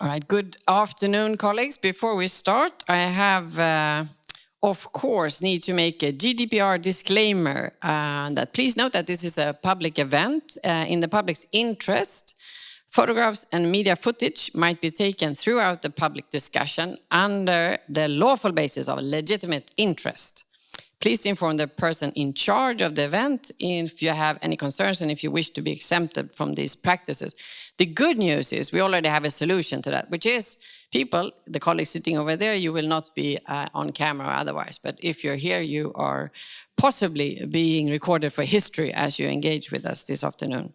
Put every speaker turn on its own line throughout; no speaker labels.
All right, good afternoon, colleagues. Before we start, I have, of course, need to make a GDPR disclaimer that please note that this is a public event in the public's interest. Photographs and media footage might be taken throughout the public discussion under the lawful basis of legitimate interest. Please inform the person in charge of the event if you have any concerns and if you wish to be exempted from these practices. The good news is we already have a solution to that, which is people, the colleagues sitting over there, you will not be on camera otherwise. But if you're here, you are possibly being recorded for history as you engage with us this afternoon.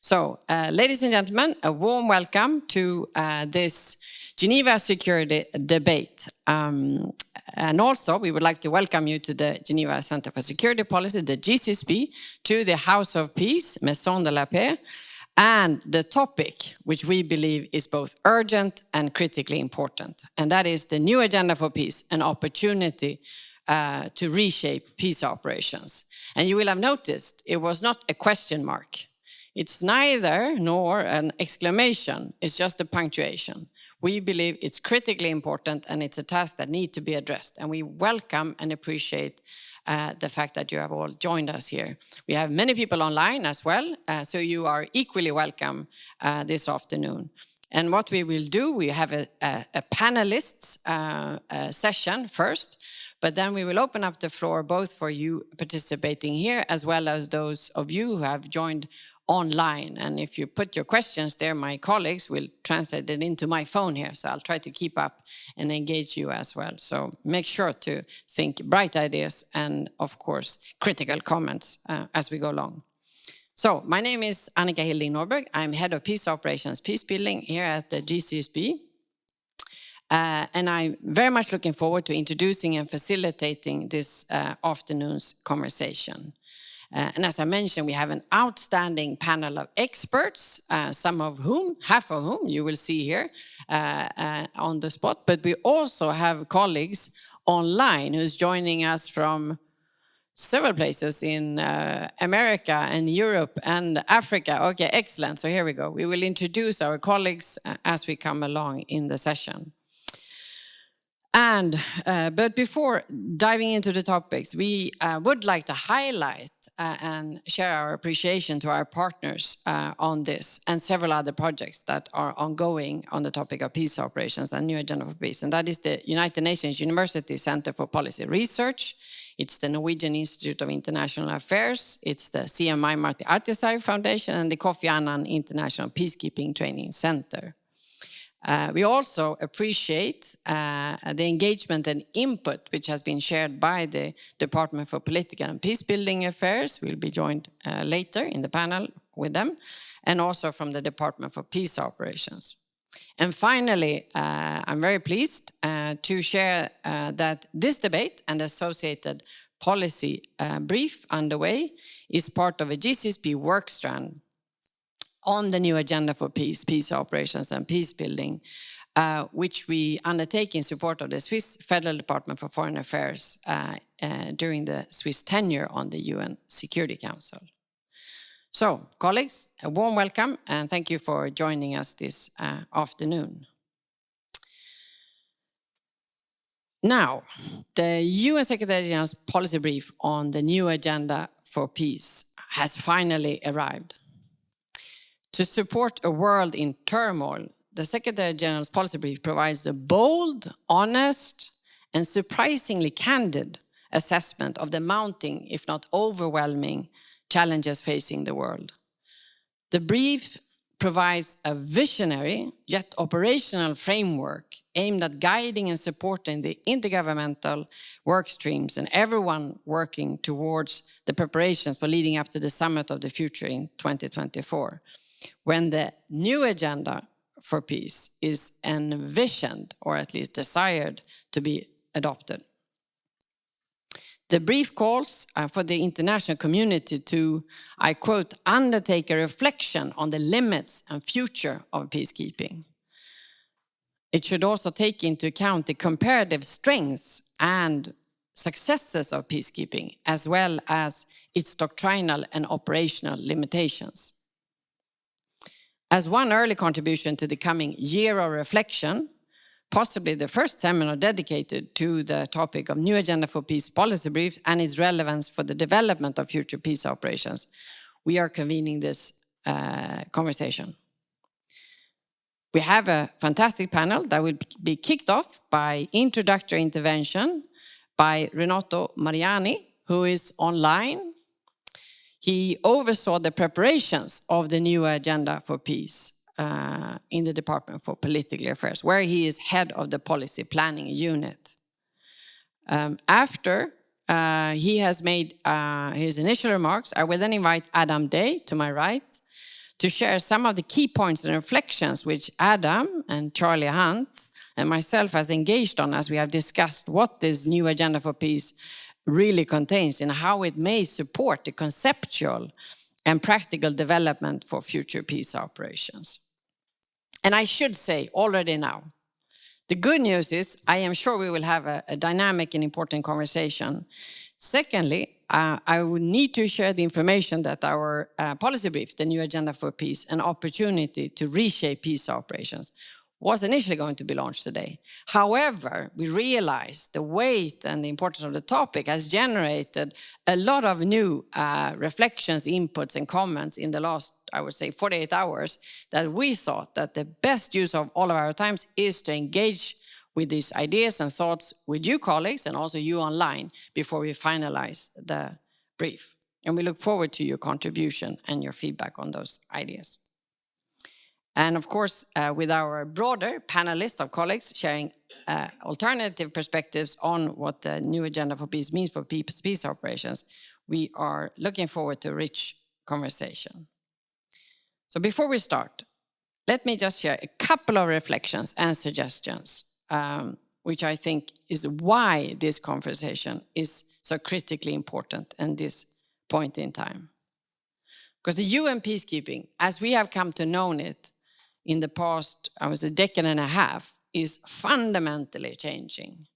So, ladies and gentlemen, a warm welcome to this Geneva security debate. And also, we would like to welcome you to the Geneva Centre for Security Policy, the GCSP, to the House of Peace, Maison de la Paix, and the topic, which we believe is both urgent and critically important. And that is the new agenda for peace, an opportunity to reshape peace operations. And you will have noticed it was not a question mark. It's neither nor an exclamation, it's just a punctuation. We believe it's critically important and it's a task that needs to be addressed. And we welcome and appreciate the fact that you have all joined us here. We have many people online as well, so you are equally welcome this afternoon. And what we will do, we have a panelists session first, but then we will open up the floor both for you participating here as well as those of you who have joined online. And if you put your questions there, my colleagues will translate it into my phone here. So I'll try to keep up and engage you as well. So make sure to think bright ideas and, of course, critical comments as we go along. So my name is Annika Hilding Norberg. I'm head of peace operations, peace building here at the GCSP. And I'm very much looking forward to introducing and facilitating this afternoon's conversation. And as I mentioned, we have an outstanding panel of experts, half of whom you will see here on the spot. But we also have colleagues online who's joining us from several places in America and Europe and Africa. Okay, excellent. So here we go. We will introduce our colleagues as we come along in the session. But before diving into the topics, we would like to highlight and share our appreciation to our partners on this and several other projects that are ongoing on the topic of peace operations and new agenda for peace. And that is the United Nations University Centre for Policy Research. It's the Norwegian Institute of International Affairs. It's the CMI Marty Ahtisaari Foundation and the Kofi Annan International Peacekeeping Training Center. We also appreciate the engagement and input which has been shared by the Department for Political and Peacebuilding Affairs. We'll be joined later in the panel with them, and also from the Department for Peace Operations. And finally, I'm very pleased to share that this debate and associated policy brief underway is part of a GCSP work strand on the new agenda for peace, peace operations and peace building, which we undertake in support of the Swiss Federal Department for Foreign Affairs during the Swiss tenure on the UN Security Council. So, colleagues, a warm welcome and thank you for joining us this afternoon. Now, the UN Secretary General's policy brief on the new agenda for peace has finally arrived. To support a world in turmoil, the Secretary General's policy brief provides a bold, honest, and surprisingly candid assessment of the mounting, if not overwhelming, challenges facing the world. The brief provides a visionary, yet operational framework aimed at guiding and supporting the intergovernmental work streams and everyone working towards the preparations for leading up to the Summit of the Future in 2024. When the new agenda for peace is envisioned, or at least desired, to be adopted. The brief calls for the international community to, I quote, undertake a reflection on the limits and future of peacekeeping. It should also take into account the comparative strengths and successes of peacekeeping, as well as its doctrinal and operational limitations. As one early contribution to the coming year of reflection, possibly the first seminar dedicated to the topic of New Agenda for Peace policy briefs and its relevance for the development of future peace operations, we are convening this conversation. We have a fantastic panel that will be kicked off by introductory intervention by Renato Mariani, who is online. He oversaw the preparations of the new Agenda for Peace in the Department for Political Affairs, where he is head of the policy planning unit. After he has made his initial remarks, I will then invite Adam Day, to my right, to share some of the key points and reflections which Adam and Charlie Hunt and myself has engaged on as we have discussed what this new Agenda for Peace really contains and how it may support the conceptual and practical development for future peace operations. And I should say already now, the good news is I am sure we will have a dynamic and important conversation. Secondly, I would need to share the information that our policy brief, the new Agenda for Peace, an opportunity to reshape peace operations, was initially going to be launched today. However, we realized the weight and the importance of the topic has generated a lot of new reflections, inputs, and comments in the last, I would say, 48 hours, that we thought that the best use of all of our times is to engage with these ideas and thoughts with you colleagues and also you online before we finalize the brief. And we look forward to your contribution and your feedback on those ideas. And of course, with our broader panelists of colleagues sharing alternative perspectives on what the new Agenda for Peace means for peace operations, we are looking forward to a rich conversation. So before we start, let me just share a couple of reflections and suggestions, which I think is why this conversation is so critically important at this point in time. Because the UN peacekeeping, as we have come to know it in the past, I was a decade and a half, is fundamentally changing.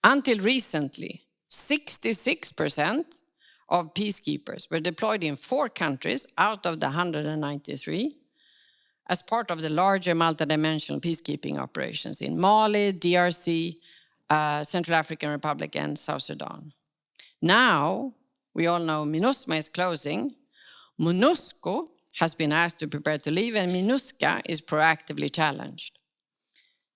Until recently, 66% of peacekeepers were deployed in 4 countries out of the 193 as part of the larger multidimensional peacekeeping operations in Mali, DRC, Central African Republic, and South Sudan. Now, we all know MINUSMA is closing. MONUSCO has been asked to prepare to leave, and MINUSCA is proactively challenged.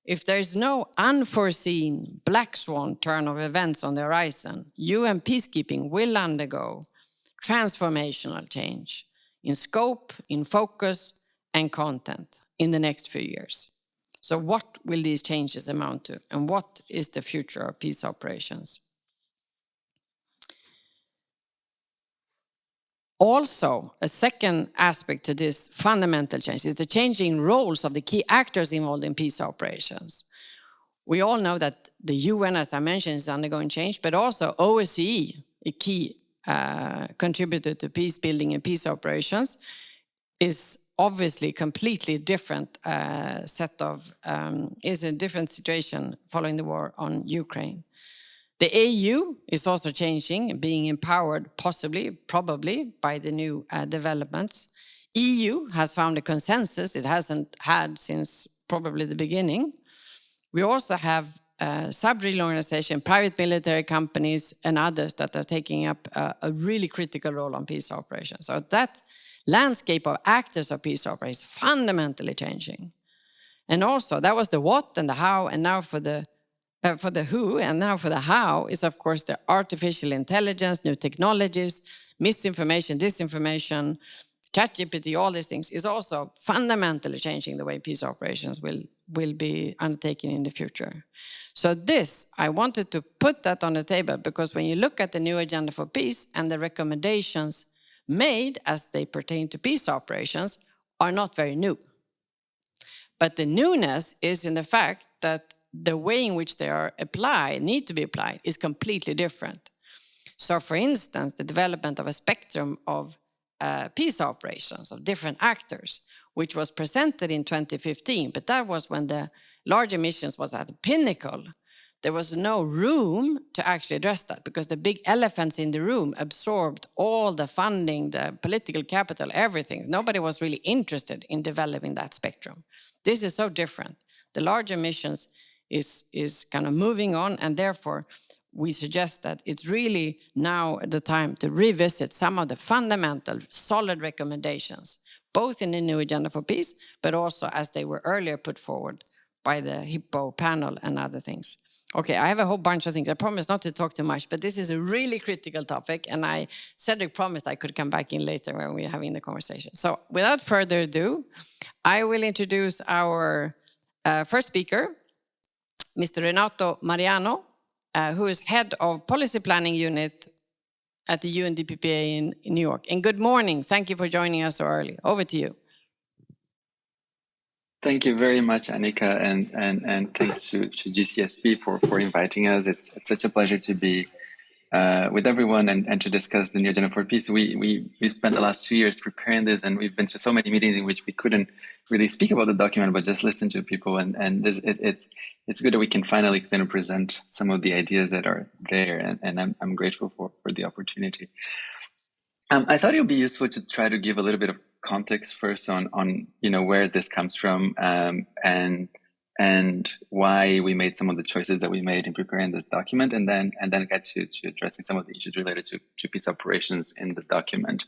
If there is no unforeseen black swan turn of events on the horizon, UN peacekeeping will undergo transformational change in scope, in focus, and content in the next few years. So what will these changes amount to, and what is the future of peace operations? Also, a second aspect to this fundamental change is the changing roles of the key actors involved in peace operations. We all know that the UN, as I mentioned, is undergoing change, but also OSCE, a key contributor to peace building and peace operations, is obviously completely different is a different situation following the war on Ukraine. The AU is also changing, being empowered possibly, probably, by the new developments. EU has found a consensus it hasn't had since probably the beginning. We also have sub-regional organizations, private military companies, and others that are taking up a really critical role on peace operations. So that landscape of actors of peace operations is fundamentally changing. And also, that was the what and the how, and now for the who, and now for the how is, of course, the artificial intelligence, new technologies, misinformation, disinformation, ChatGPT, all these things is also fundamentally changing the way peace operations will be undertaken in the future. So this, I wanted to put that on the table because when you look at the new Agenda for Peace and the recommendations made as they pertain to peace operations are not very new. But the newness is in the fact that the way in which they are applied, need to be applied, is completely different. So for instance, the development of a spectrum of peace operations of different actors, which was presented in 2015, but that was when the larger missions was at the pinnacle. there was no room to actually address that, because the big elephants in the room absorbed all the funding, the political capital, everything. Nobody was really interested in developing that spectrum. This is so different. The larger missions is kind of moving on, and therefore we suggest that it's really now the time to revisit some of the fundamental, solid recommendations, both in the new Agenda for Peace, but also as they were earlier put forward by the Hippo panel and other things. Okay, I have a whole bunch of things. I promise not to talk too much, but this is a really critical topic, and Cedric promised I could come back in later when we're having the conversation. So without further ado, I will introduce our first speaker, Mr. Renato Mariano, who is head of policy planning unit at the UNDPPA in New York. And good morning. Thank you for joining us so early. Over to you.
Thank you very much, Annika, and thanks to GCSP for inviting us. It's such a pleasure to be with everyone and to discuss the new Agenda for Peace. We spent the last 2 years preparing this, and we've been to so many meetings in which we couldn't really speak about the document, but just listen to people. And it's good that we can finally kind of present some of the ideas that are there, and I'm grateful for the opportunity. I thought it would be useful to try to give a little bit of context first on where this comes from, and why we made some of the choices that we made in preparing this document, and then get to addressing some of the issues related to peace operations in the document.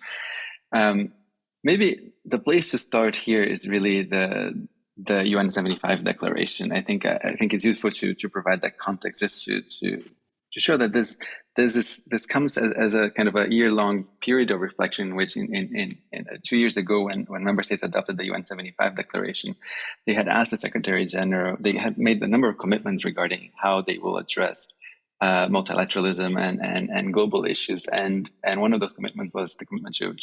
Maybe the place to start here is really the UN 75 declaration. I think it's useful to provide that context, just to show that this comes as a kind of a year-long period of reflection, which in 2 years ago, when member states adopted the UN 75 declaration, they had asked the Secretary General, they had made a number of commitments regarding how they will address multilateralism and global issues, and one of those commitments was the commitment to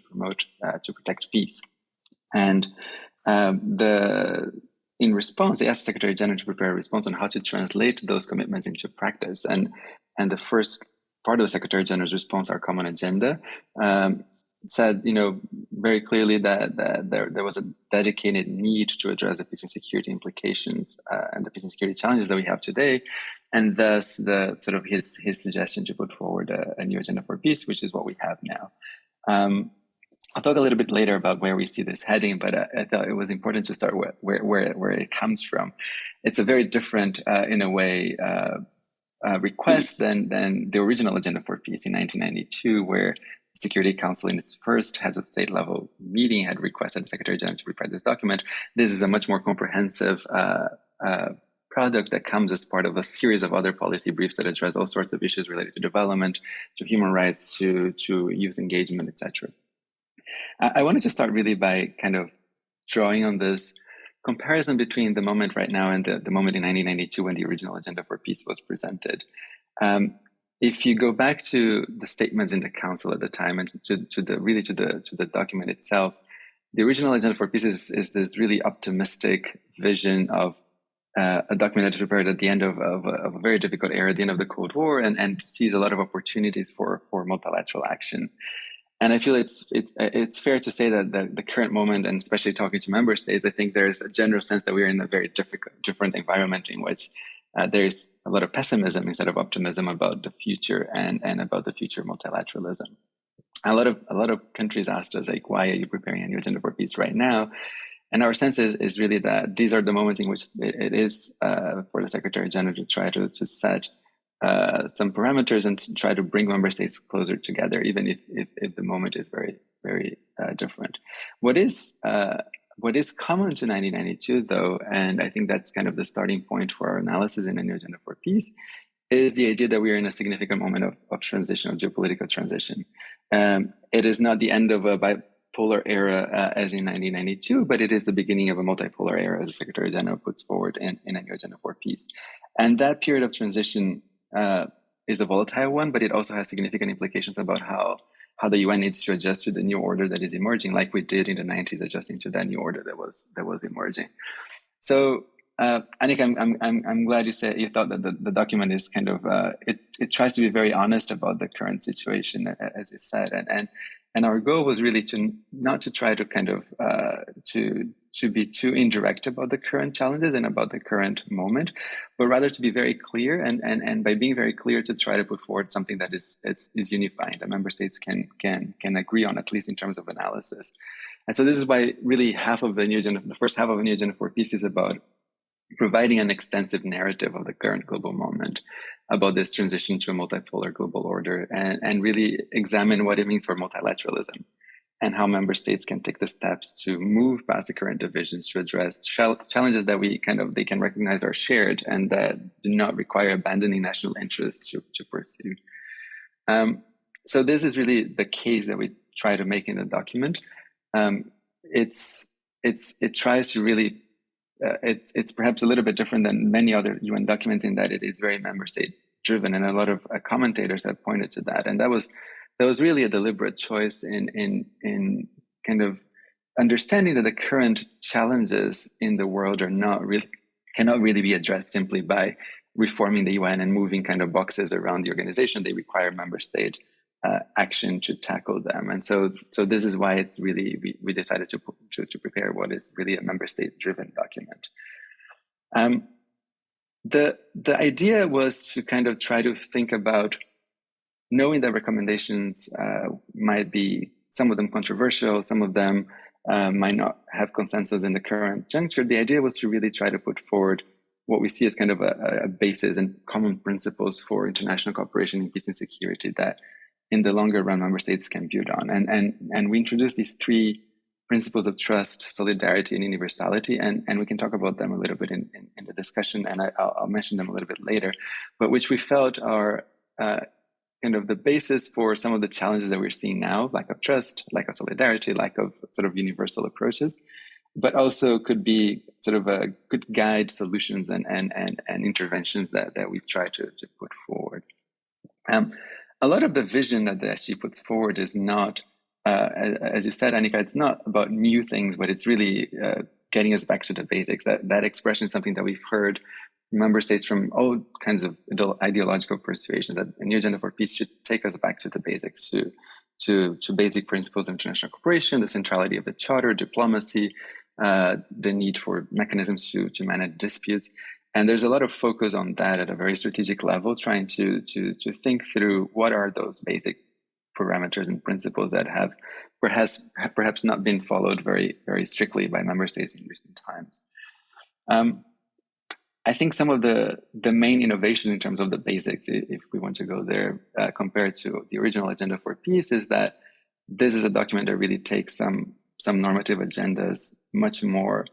promote to protect peace. And in response, they asked the Secretary General to prepare a response on how to translate those commitments into practice. And the first part of the Secretary General's response, our common agenda, said, very clearly that there was a dedicated need to address the peace and security implications and the peace and security challenges that we have today, and thus the sort of his suggestion to put forward a new Agenda for Peace, which is what we have now. I'll talk a little bit later about where we see this heading, but I thought it was important to start with where it comes from. It's a very different, in a way, request than the original Agenda for Peace in 1992, where the Security Council in its first heads of state level meeting had requested the Secretary General to prepare this document. This is a much more comprehensive product that comes as part of a series of other policy briefs that address all sorts of issues related to development, to human rights, to youth engagement, etc. I wanted to start really by kind of drawing on this comparison between the moment right now and the moment in 1992 when the original Agenda for Peace was presented. If you go back to the statements in the Council at the time and to the document itself, the original Agenda for Peace is this really optimistic vision of a document that was prepared at the end of a very difficult era, at the end of the Cold War, and sees a lot of opportunities for multilateral action. And I feel it's fair to say that the current moment, and especially talking to member states, I think there's a general sense that we're in a very different environment in which there's a lot of pessimism instead of optimism about the future and about the future of multilateralism. A lot of countries asked us, like, why are you preparing a new Agenda for Peace right now? And our sense is really that these are the moments in which it is for the Secretary General to try to set some parameters and to try to bring member states closer together, even if the moment is very, very different. What is common to 1992, though, and I think that's kind of the starting point for our analysis in a new Agenda for Peace, is the idea that we are in a significant moment of transition, of geopolitical transition. It is not the end of a bipolar era as in 1992, but it is the beginning of a multipolar era, as the Secretary General puts forward in a new Agenda for Peace. And that period of transition is a volatile one, but it also has significant implications about how the UN needs to adjust to the new order that is emerging, like we did in the 90s, adjusting to that new order that was emerging. So, Annika, I'm glad you thought that the document is kind of it tries to be very honest about the current situation, as you said, and our goal was really not to try to kind of to to be too indirect about the current challenges and about the current moment, but rather to be very clear, and by being very clear, to try to put forward something that is unifying, that member states can agree on, at least in terms of analysis. And so this is why really the first half of the new Agenda for Peace is about providing an extensive narrative of the current global moment, about this transition to a multipolar global order, and really examine what it means for multilateralism, and how member states can take the steps to move past the current divisions to address challenges that they can recognize are shared and that do not require abandoning national interests to pursue. So this is really the case that we try to make in the document. It tries to really, it's perhaps a little bit different than many other UN documents in that it is very member state driven, and a lot of commentators have pointed to that. And that was really a deliberate choice in kind of understanding that the current challenges in the world cannot really be addressed simply by reforming the UN and moving kind of boxes around the organization. They require member state action to tackle them. And so this is why it's really, we decided to prepare what is really a member state driven document. The idea was to kind of try to think about, knowing that recommendations might be, some of them controversial, some of them might not have consensus in the current juncture. The idea was to really try to put forward what we see as kind of a basis and common principles for international cooperation in peace and security that in the longer run member states can build on. And we introduced these three principles of trust, solidarity, and universality, and we can talk about them a little bit in the discussion, and I'll mention them a little bit later, but which we felt are kind of the basis for some of the challenges that we're seeing now, lack of trust, lack of solidarity, lack of sort of universal approaches, but also could be sort of a good guide solutions and interventions that we've tried to put forward. A lot of the vision that the SG puts forward is not, as you said, Annika, it's not about new things, but it's really getting us back to the basics. That expression is something that we've heard member states from all kinds of ideological persuasions, that a new Agenda for Peace should take us back to the basics, to basic principles of international cooperation, the centrality of the Charter, diplomacy, the need for mechanisms to manage disputes. And there's a lot of focus on that at a very strategic level, trying to think through what are those basic parameters and principles that have perhaps not been followed very, very strictly by member states in recent times. I think some of the main innovations in terms of the basics, if we want to go there, compared to the original Agenda for Peace, is that this is a document that really takes some normative agendas much more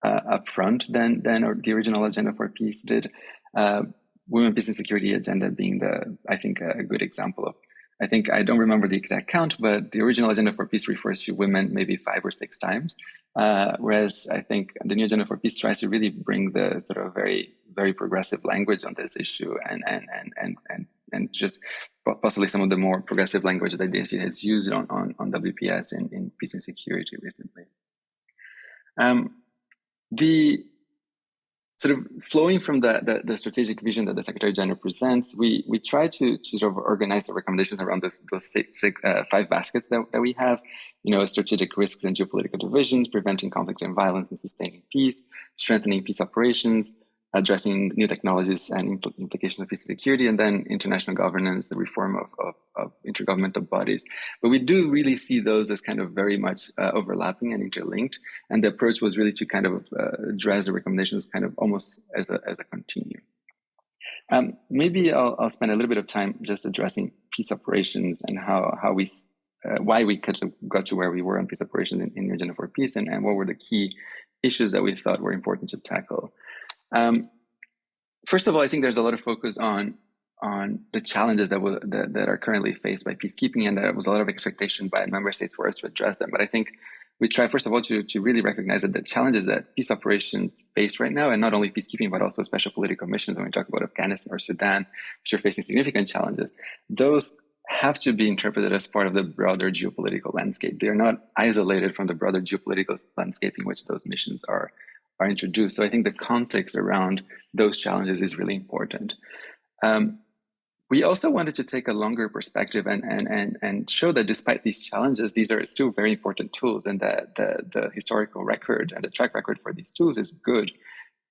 upfront than the original Agenda for Peace did. Women, Peace and Security agenda being I think a good example of. I don't remember the exact count, but the original Agenda for Peace refers to women maybe 5 or 6 times, whereas I think the new Agenda for Peace tries to really bring the sort of very, very progressive language on this issue, and just possibly some of the more progressive language that the DSG has used on WPS in peace and security recently. The sort of flowing from the strategic vision that the Secretary General presents, we try to sort of organize the recommendations around those 5 baskets that we have. Strategic risks and geopolitical divisions, preventing conflict and violence and sustaining peace, strengthening peace operations, addressing new technologies and implications of peace and security, and then international governance, the reform of intergovernmental bodies. But we do really see those as kind of very much overlapping and interlinked. And the approach was really to kind of address the recommendations kind of almost as a continuum. Maybe I'll spend a little bit of time just addressing peace operations and why we got to where we were on peace operations in the Agenda for Peace, and what were the key issues that we thought were important to tackle. First of all, I think there's a lot of focus on the challenges that are currently faced by peacekeeping, and there was a lot of expectation by member states for us to address them. But I think we try, first of all, to really recognize that the challenges that peace operations face right now, and not only peacekeeping, but also special political missions, when we talk about Afghanistan or Sudan, which are facing significant challenges, those have to be interpreted as part of the broader geopolitical landscape. They're not isolated from the broader geopolitical landscape in which those missions are introduced. So I think the context around those challenges is really important. we also wanted to take a longer perspective and show that despite these challenges, these are still very important tools, and that the historical record and the track record for these tools is good,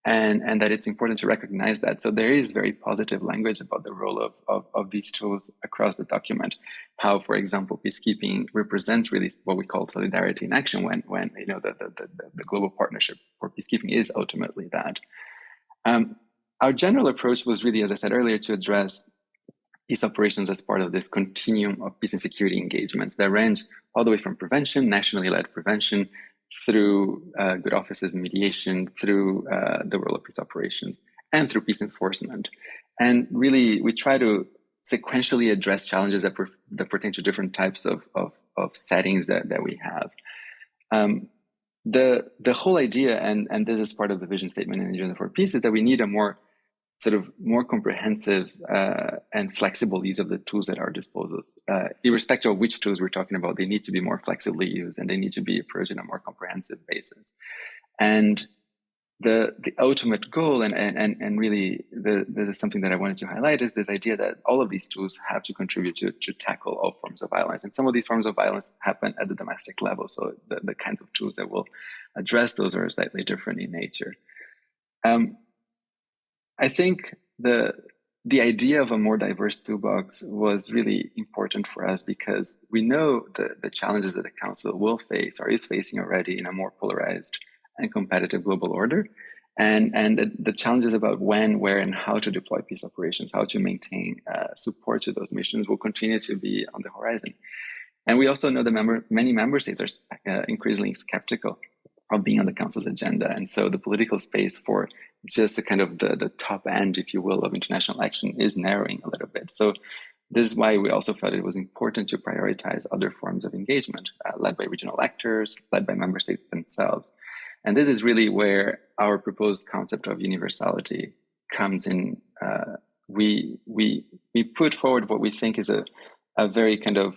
and that it's important to recognize that. So there is very positive language about the role of these tools across the document. How, for example, peacekeeping represents really what we call solidarity in action, when the global partnership for peacekeeping is ultimately that. Our general approach was really, as I said earlier, to address peace operations as part of this continuum of peace and security engagements that range all the way from prevention, nationally led prevention, through good offices mediation, through the role of peace operations, and through peace enforcement. And really, we try to sequentially address challenges that pertain to different types of settings that we have. The whole idea, and this is part of the vision statement in Agenda for Peace, is that we need a more comprehensive and flexible use of the tools at our disposal. Irrespective of which tools we're talking about, they need to be more flexibly used, and they need to be approached on a more comprehensive basis. And the ultimate goal, and really this is something that I wanted to highlight, is this idea that all of these tools have to contribute to tackle all forms of violence. And some of these forms of violence happen at the domestic level. So the kinds of tools that will address those are slightly different in nature. I think the idea of a more diverse toolbox was really important for us, because we know the challenges that the Council will face, or is facing already, in a more polarized and competitive global order, and the challenges about when, where, and how to deploy peace operations, how to maintain support to those missions will continue to be on the horizon. And we also know that many member states are increasingly skeptical of being on the Council's agenda. And so the political space for just a kind of the top end, if you will, of international action is narrowing a little bit. So this is why we also felt it was important to prioritize other forms of engagement, led by regional actors, led by member states themselves. And this is really where our proposed concept of universality comes in. We put forward what we think is a very kind of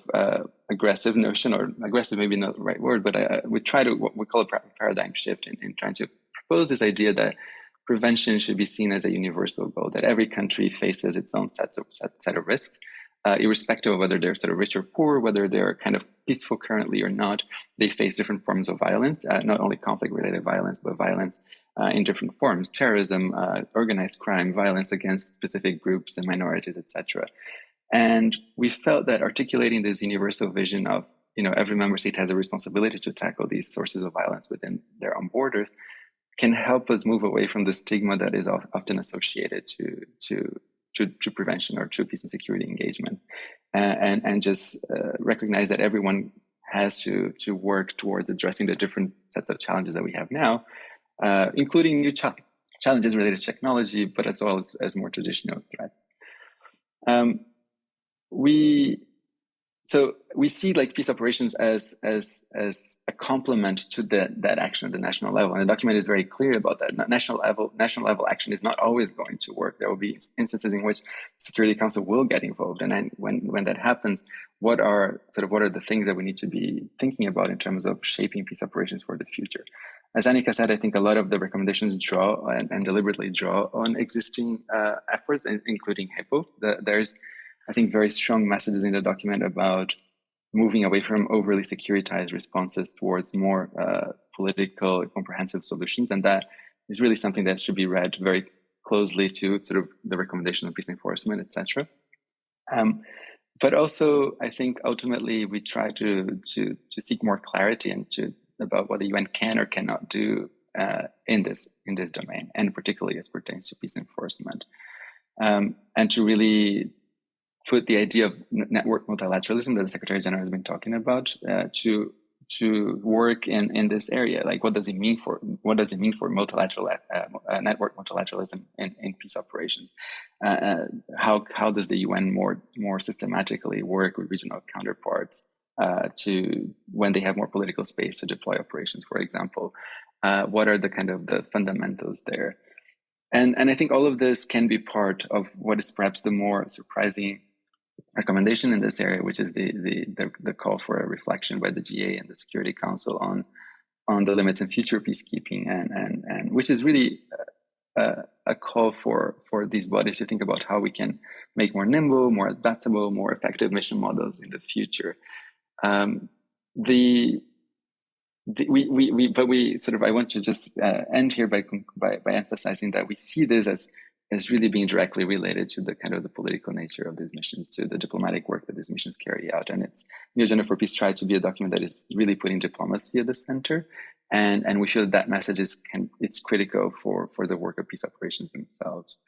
aggressive notion, or aggressive maybe not the right word, but we try to, what we call a paradigm shift in trying to propose this idea that prevention should be seen as a universal goal, that every country faces its own set of risks, irrespective of whether they're sort of rich or poor, whether they're kind of peaceful currently or not. They face different forms of violence, not only conflict-related violence, but violence in different forms: terrorism, organized crime, violence against specific groups and minorities, etc. And we felt that articulating this universal vision of, every member state has a responsibility to tackle these sources of violence within their own borders can help us move away from the stigma that is often associated to prevention or to peace and security engagements, and just recognize that everyone has to work towards addressing the different sets of challenges that we have now, including new challenges related to technology, but as well as more traditional threats. So we see like peace operations as a complement to that action at the national level, and the document is very clear about that. National level action is not always going to work. There will be instances in which the Security Council will get involved, and then when that happens, what are the things that we need to be thinking about in terms of shaping peace operations for the future? As Annika said, I think a lot of the recommendations draw and deliberately draw on existing efforts, including HIPPO. There's, I think, very strong messages in the document about moving away from overly securitized responses towards more political, comprehensive solutions. And that is really something that should be read very closely to sort of the recommendation of peace enforcement, etc. But also, I think ultimately we try to seek more clarity about what the UN can or cannot do in this domain, and particularly as pertains to peace enforcement, and to really put the idea of network multilateralism that the Secretary General has been talking about to work in this area. Like, what does it mean for multilateral network multilateralism in peace operations? How does the UN more systematically work with regional counterparts to when they have more political space to deploy operations, for example? What are the kind of the fundamentals there? And I think all of this can be part of what is perhaps the more surprising recommendation in this area, which is the call for a reflection by the GA and the Security Council on the limits and future peacekeeping, and which is really a call for these bodies to think about how we can make more nimble, more adaptable, more effective mission models in the future. I want to just end here by emphasizing that we see this as really being directly related to the kind of the political nature of these missions, to the diplomatic work that these missions carry out. And it's New Agenda for Peace tries to be a document that is really putting diplomacy at the center. And we feel that message it's critical for the work of peace operations themselves.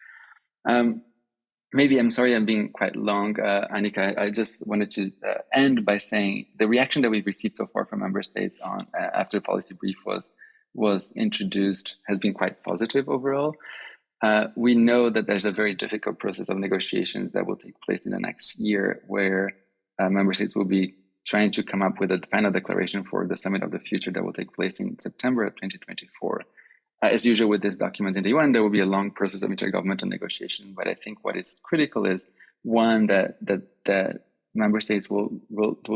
Maybe, I'm sorry I'm being quite long, Annika. I just wanted to end by saying the reaction that we've received so far from member states on after the policy brief was introduced has been quite positive overall. We know that there's a very difficult process of negotiations that will take place in the next year, where member states will be trying to come up with a final declaration for the Summit of the Future that will take place in September of 2024. As usual with this document in the UN, there will be a long process of intergovernmental negotiation. But I think what is critical is, one, that member states will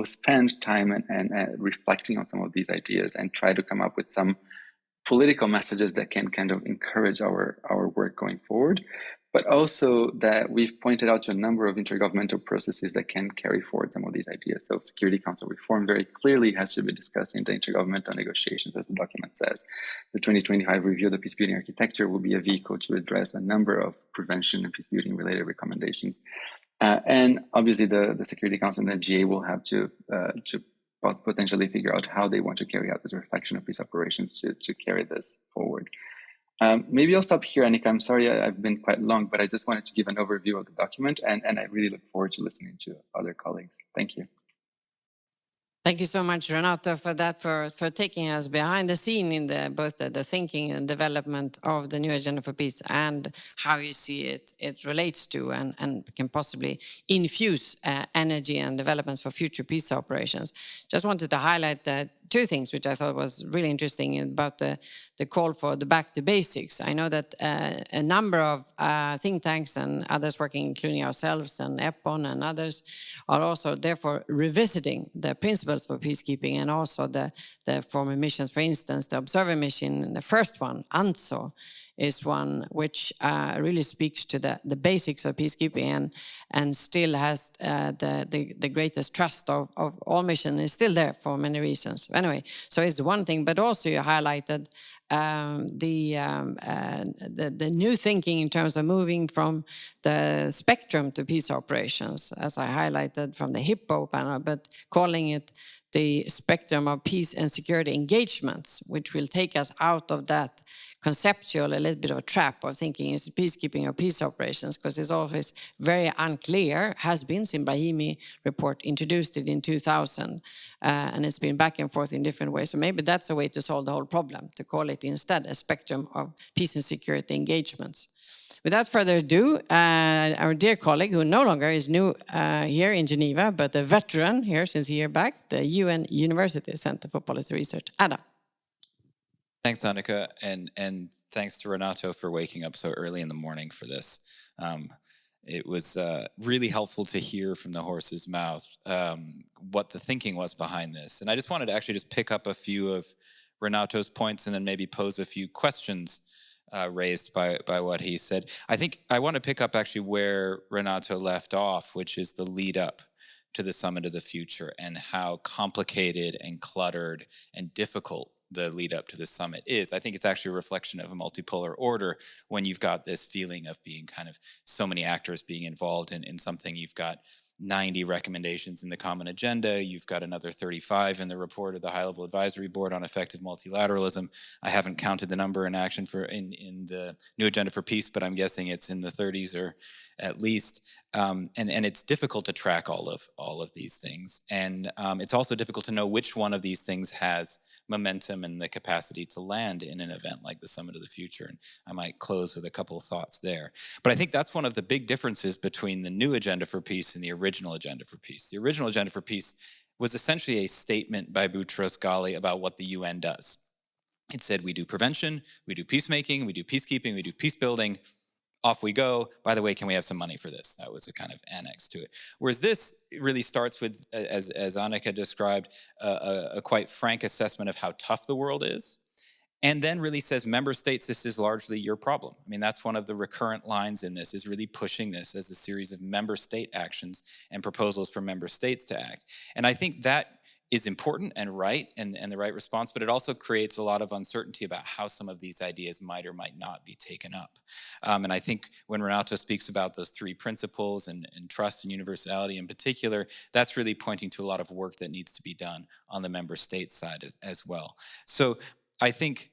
spend time and reflecting on some of these ideas and try to come up with some political messages that can kind of encourage our work going forward, but also that we've pointed out to a number of intergovernmental processes that can carry forward some of these ideas. So Security Council reform very clearly has to be discussed in the intergovernmental negotiations, as the document says. The 2025 review of the peacebuilding architecture will be a vehicle to address a number of prevention and peacebuilding related recommendations. And obviously the Security Council and the GA will have to potentially figure out how they want to carry out this reflection of peace operations to carry this forward. Maybe I'll stop here, Annika. I'm sorry I've been quite long, but I just wanted to give an overview of the document, and I really look forward to listening to other colleagues. Thank you.
Thank you so much, Renato, for that, for taking us behind the scene in both the thinking and development of the new Agenda for Peace and how you see it relates to and can possibly infuse energy and developments for future peace operations. Just wanted to highlight two things which I thought was really interesting about the call for the back to basics. I know that a number of think tanks and others working, including ourselves and EPON and others, are also therefore revisiting the principles for peacekeeping and also the former missions. For instance, the observer mission, the first one, ANTSO, is one which really speaks to the basics of peacekeeping and still has the greatest trust of all missions is still there for many reasons. Anyway, so it's one thing, but also you highlighted the new thinking in terms of moving from the spectrum to peace operations, as I highlighted from the HIPPO panel, but calling it the spectrum of peace and security engagements, which will take us out of that conceptual, a little bit of a trap of thinking is peacekeeping or peace operations, because it's always very unclear, has been since Brahimi report introduced it in 2000, and it's been back and forth in different ways. So maybe that's a way to solve the whole problem, to call it instead a spectrum of peace and security engagements. Without further ado, our dear colleague, who no longer is new here in Geneva, but a veteran here since a year back, the UN University Centre for Policy Research, Adam.
Thanks, Annika, and thanks to Renato for waking up so early in the morning for this. It was really helpful to hear from the horse's mouth what the thinking was behind this. And I just wanted to actually just pick up a few of Renato's points and then maybe pose a few questions raised by what he said. I think I want to pick up actually where Renato left off, which is the lead up to the Summit of the Future and how complicated and cluttered and difficult the lead up to the summit is. I think it's actually a reflection of a multipolar order when you've got this feeling of being kind of so many actors being involved in something. You've got 90 recommendations in the Common Agenda. You've got another 35 in the report of the High-Level Advisory Board on Effective Multilateralism. I haven't counted the number in action in the New Agenda for Peace, but I'm guessing it's in the 30s or at least. And it's difficult to track all of these things. And it's also difficult to know which one of these things has momentum and the capacity to land in an event like the Summit of the Future. And I might close with a couple of thoughts there. But I think that's one of the big differences between the new Agenda for Peace and the original Agenda for Peace. The original Agenda for Peace was essentially a statement by Boutros Ghali about what the UN does. It said, we do prevention, we do peacemaking, we do peacekeeping, we do peace building. Off we go. By the way, can we have some money for this? That was a kind of annex to it. Whereas this really starts with, as Annika described, a quite frank assessment of how tough the world is and then really says, member states, this is largely your problem. I mean, that's one of the recurrent lines in this, is really pushing this as a series of member state actions and proposals for member states to act. And I think that is important and right, and the right response, but it also creates a lot of uncertainty about how some of these ideas might or might not be taken up. And I think when Renato speaks about those three principles and trust and universality in particular, that's really pointing to a lot of work that needs to be done on the member state side as well. So I think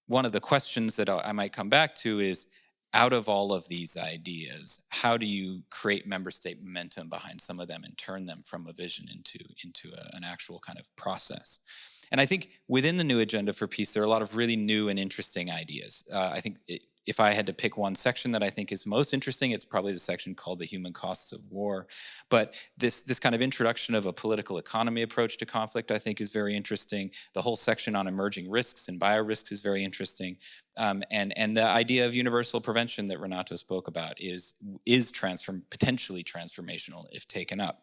one of the questions that I might come back to is, out of all of these ideas, how do you create member state momentum behind some of them and turn them from a vision into an actual kind of process? And I think within the new agenda for peace, there are a lot of really new and interesting ideas. I think if I had to pick one section that I think is most interesting, it's probably the section called the human costs of war. But this kind of introduction of a political economy approach to conflict, I think, is very interesting. The whole section on emerging risks and biorisks is very interesting. And the idea of universal prevention that Renato spoke about is potentially transformational if taken up.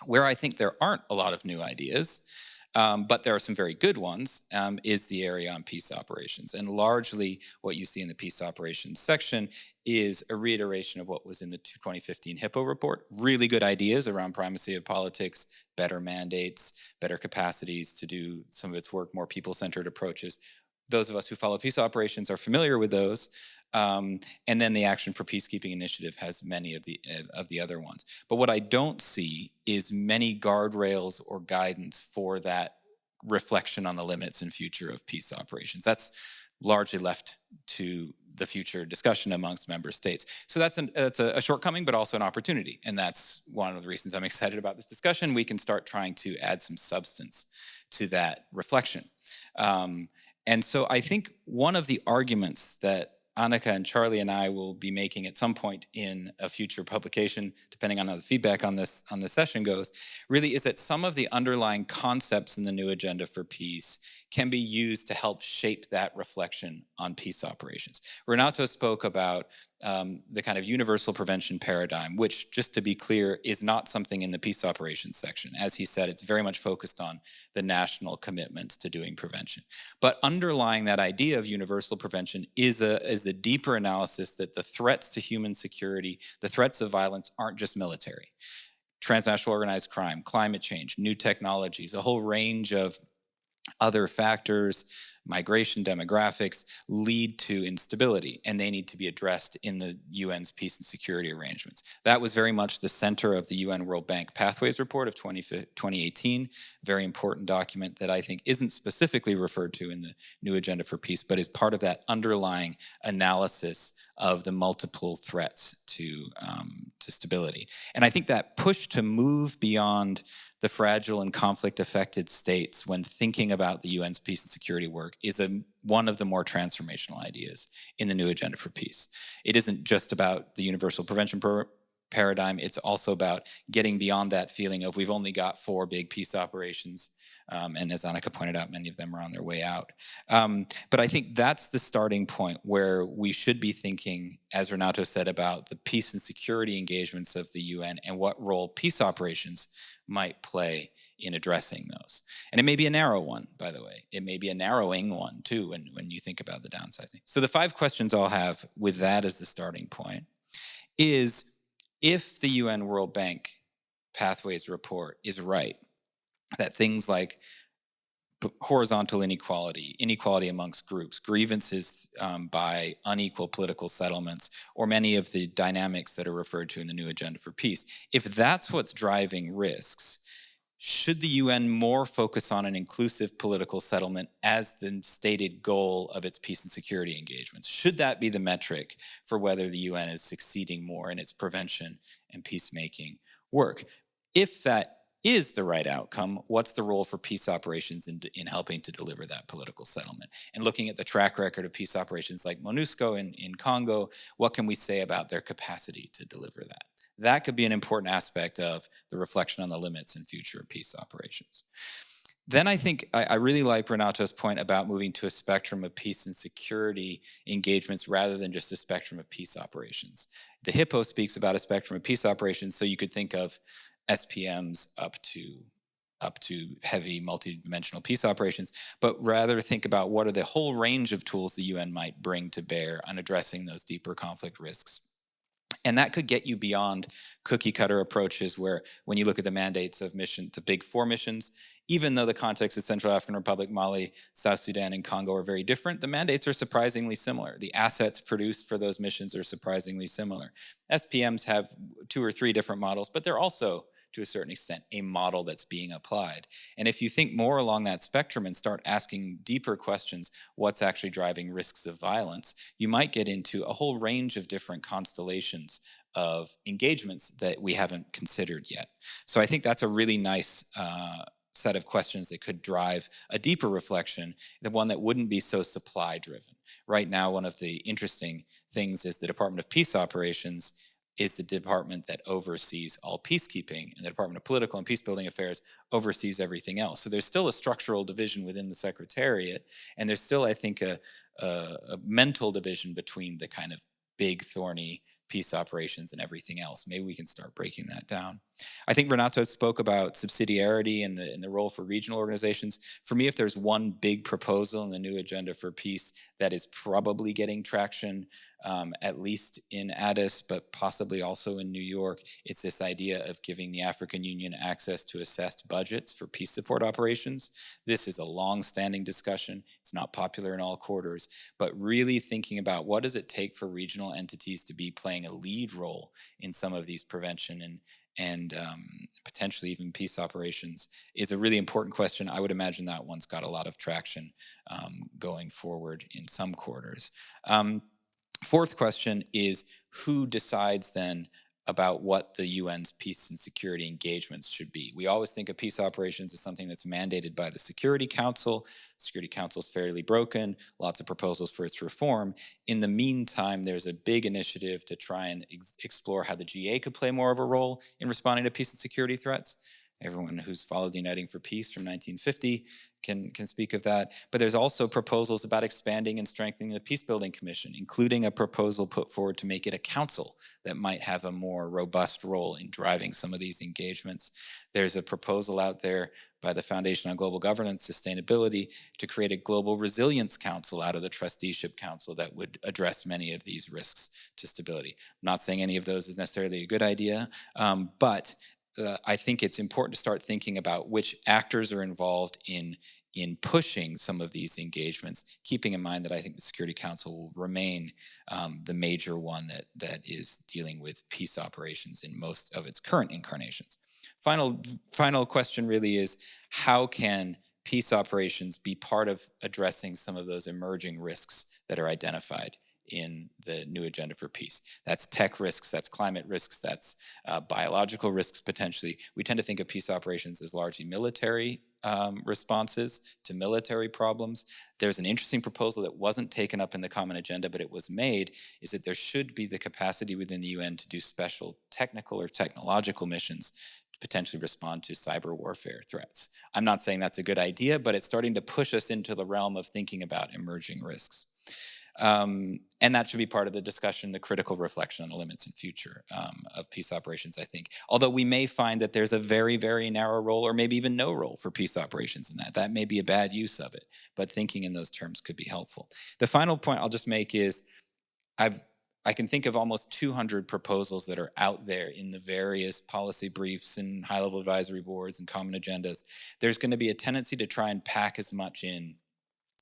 Where I think there aren't a lot of new ideas, but there are some very good ones, is the area on peace operations. And largely what you see in the peace operations section is a reiteration of what was in the 2015 Hippo report. Really good ideas around primacy of politics, better mandates, better capacities to do some of its work, more people-centered approaches. Those of us who follow peace operations are familiar with those. And then the Action for Peacekeeping initiative has many of the other ones. But what I don't see is many guardrails or guidance for that reflection on the limits and future of peace operations. That's largely left to the future discussion amongst member states. So that's a shortcoming, but also an opportunity. And that's one of the reasons I'm excited about this discussion. We can start trying to add some substance to that reflection. And so I think one of the arguments that Annika and Charlie and I will be making at some point in a future publication, depending on how the feedback on this session goes, really is that some of the underlying concepts in the new agenda for peace can be used to help shape that reflection on peace operations. Renato spoke about the kind of universal prevention paradigm, which, just to be clear, is not something in the peace operations section. As he said, it's very much focused on the national commitments to doing prevention. But underlying that idea of universal prevention is a deeper analysis that the threats to human security, the threats of violence, aren't just military. Transnational organized crime, climate change, new technologies, a whole range of other factors, migration, demographics, lead to instability, and they need to be addressed in the UN's peace and security arrangements. That was very much the center of the UN World Bank Pathways Report of 2018, very important document that I think isn't specifically referred to in the new agenda for peace, but is part of that underlying analysis of the multiple threats to stability. And I think that push to move beyond the fragile and conflict-affected states when thinking about the UN's peace and security work is one of the more transformational ideas in the new agenda for peace. It isn't just about the universal prevention paradigm, it's also about getting beyond that feeling of we've only got 4 big peace operations, and as Annika pointed out, many of them are on their way out. But I think that's the starting point where we should be thinking, as Renato said, about the peace and security engagements of the UN and what role peace operations might play in addressing those. And it may be a narrow one, by the way. It may be a narrowing one, too, when you think about the downsizing. So the 5 questions I'll have with that as the starting point is, if the UN World Bank Pathways Report is right, that things like horizontal inequality amongst groups, grievances by unequal political settlements, or many of the dynamics that are referred to in the new agenda for peace, if that's what's driving risks, should the UN more focus on an inclusive political settlement as the stated goal of its peace and security engagements? Should that be the metric for whether the UN is succeeding more in its prevention and peacemaking work? If that is the right outcome, what's the role for peace operations in helping to deliver that political settlement? And looking at the track record of peace operations like MONUSCO in Congo, what can we say about their capacity to deliver that? That could be an important aspect of the reflection on the limits and future of peace operations. Then I think I really like Renato's point about moving to a spectrum of peace and security engagements rather than just a spectrum of peace operations. The Hippo speaks about a spectrum of peace operations, so you could think of SPMs up to up to heavy multidimensional peace operations, but rather think about what are the whole range of tools the UN might bring to bear on addressing those deeper conflict risks. And that could get you beyond cookie cutter approaches where when you look at the mandates of the big four missions, even though the context of Central African Republic, Mali, South Sudan, and Congo are very different, the mandates are surprisingly similar. The assets produced for those missions are surprisingly similar. SPMs have 2 or 3 different models, but they're also, to a certain extent, a model that's being applied. And if you think more along that spectrum and start asking deeper questions, what's actually driving risks of violence, you might get into a whole range of different constellations of engagements that we haven't considered yet. So I think that's a really nice set of questions that could drive a deeper reflection, the one that wouldn't be so supply driven. Right now, one of the interesting things is the Department of Peace Operations is the department that oversees all peacekeeping, and the Department of Political and Peacebuilding Affairs oversees everything else. So there's still a structural division within the Secretariat, and there's still, I think, a mental division between the kind of big, thorny peace operations and everything else. Maybe we can start breaking that down. I think Renato spoke about subsidiarity and the role for regional organizations. For me, if there's one big proposal in the new agenda for peace that is probably getting traction, at least in Addis, but possibly also in New York, it's this idea of giving the African Union access to assessed budgets for peace support operations. This is a long-standing discussion. It's not popular in all quarters, but really thinking about what does it take for regional entities to be playing a lead role in some of these prevention and potentially even peace operations is a really important question. I would imagine that one's got a lot of traction going forward in some quarters. Fourth question is, who decides then about what the UN's peace and security engagements should be? We always think of peace operations as something that's mandated by the Security Council. The Security Council is fairly broken, lots of proposals for its reform. In the meantime, there's a big initiative to try and explore how the GA could play more of a role in responding to peace and security threats. Everyone who's followed Uniting for Peace from 1950 can speak of that. But there's also proposals about expanding and strengthening the Peacebuilding Commission, including a proposal put forward to make it a council that might have a more robust role in driving some of these engagements. There's a proposal out there by the Foundation on Global Governance Sustainability to create a Global Resilience Council out of the Trusteeship Council that would address many of these risks to stability. I'm not saying any of those is necessarily a good idea, but I think it's important to start thinking about which actors are involved in pushing some of these engagements, keeping in mind that I think the Security Council will remain the major one that is dealing with peace operations in most of its current incarnations. Final question really is, how can peace operations be part of addressing some of those emerging risks that are identified in the new agenda for peace? That's tech risks, that's climate risks, that's biological risks potentially. We tend to think of peace operations as largely military responses to military problems. There's an interesting proposal that wasn't taken up in the common agenda, but it was made, is that there should be the capacity within the UN to do special technical or technological missions to potentially respond to cyber warfare threats. I'm not saying that's a good idea, but it's starting to push us into the realm of thinking about emerging risks. And that should be part of the discussion, the critical reflection on the limits and future of peace operations, I think. Although we may find that there's a very, very narrow role or maybe even no role for peace operations in that. That may be a bad use of it, but thinking in those terms could be helpful. The final point I'll just make is I can think of almost 200 proposals that are out there in the various policy briefs and high-level advisory boards and common agendas. There's going to be a tendency to try and pack as much in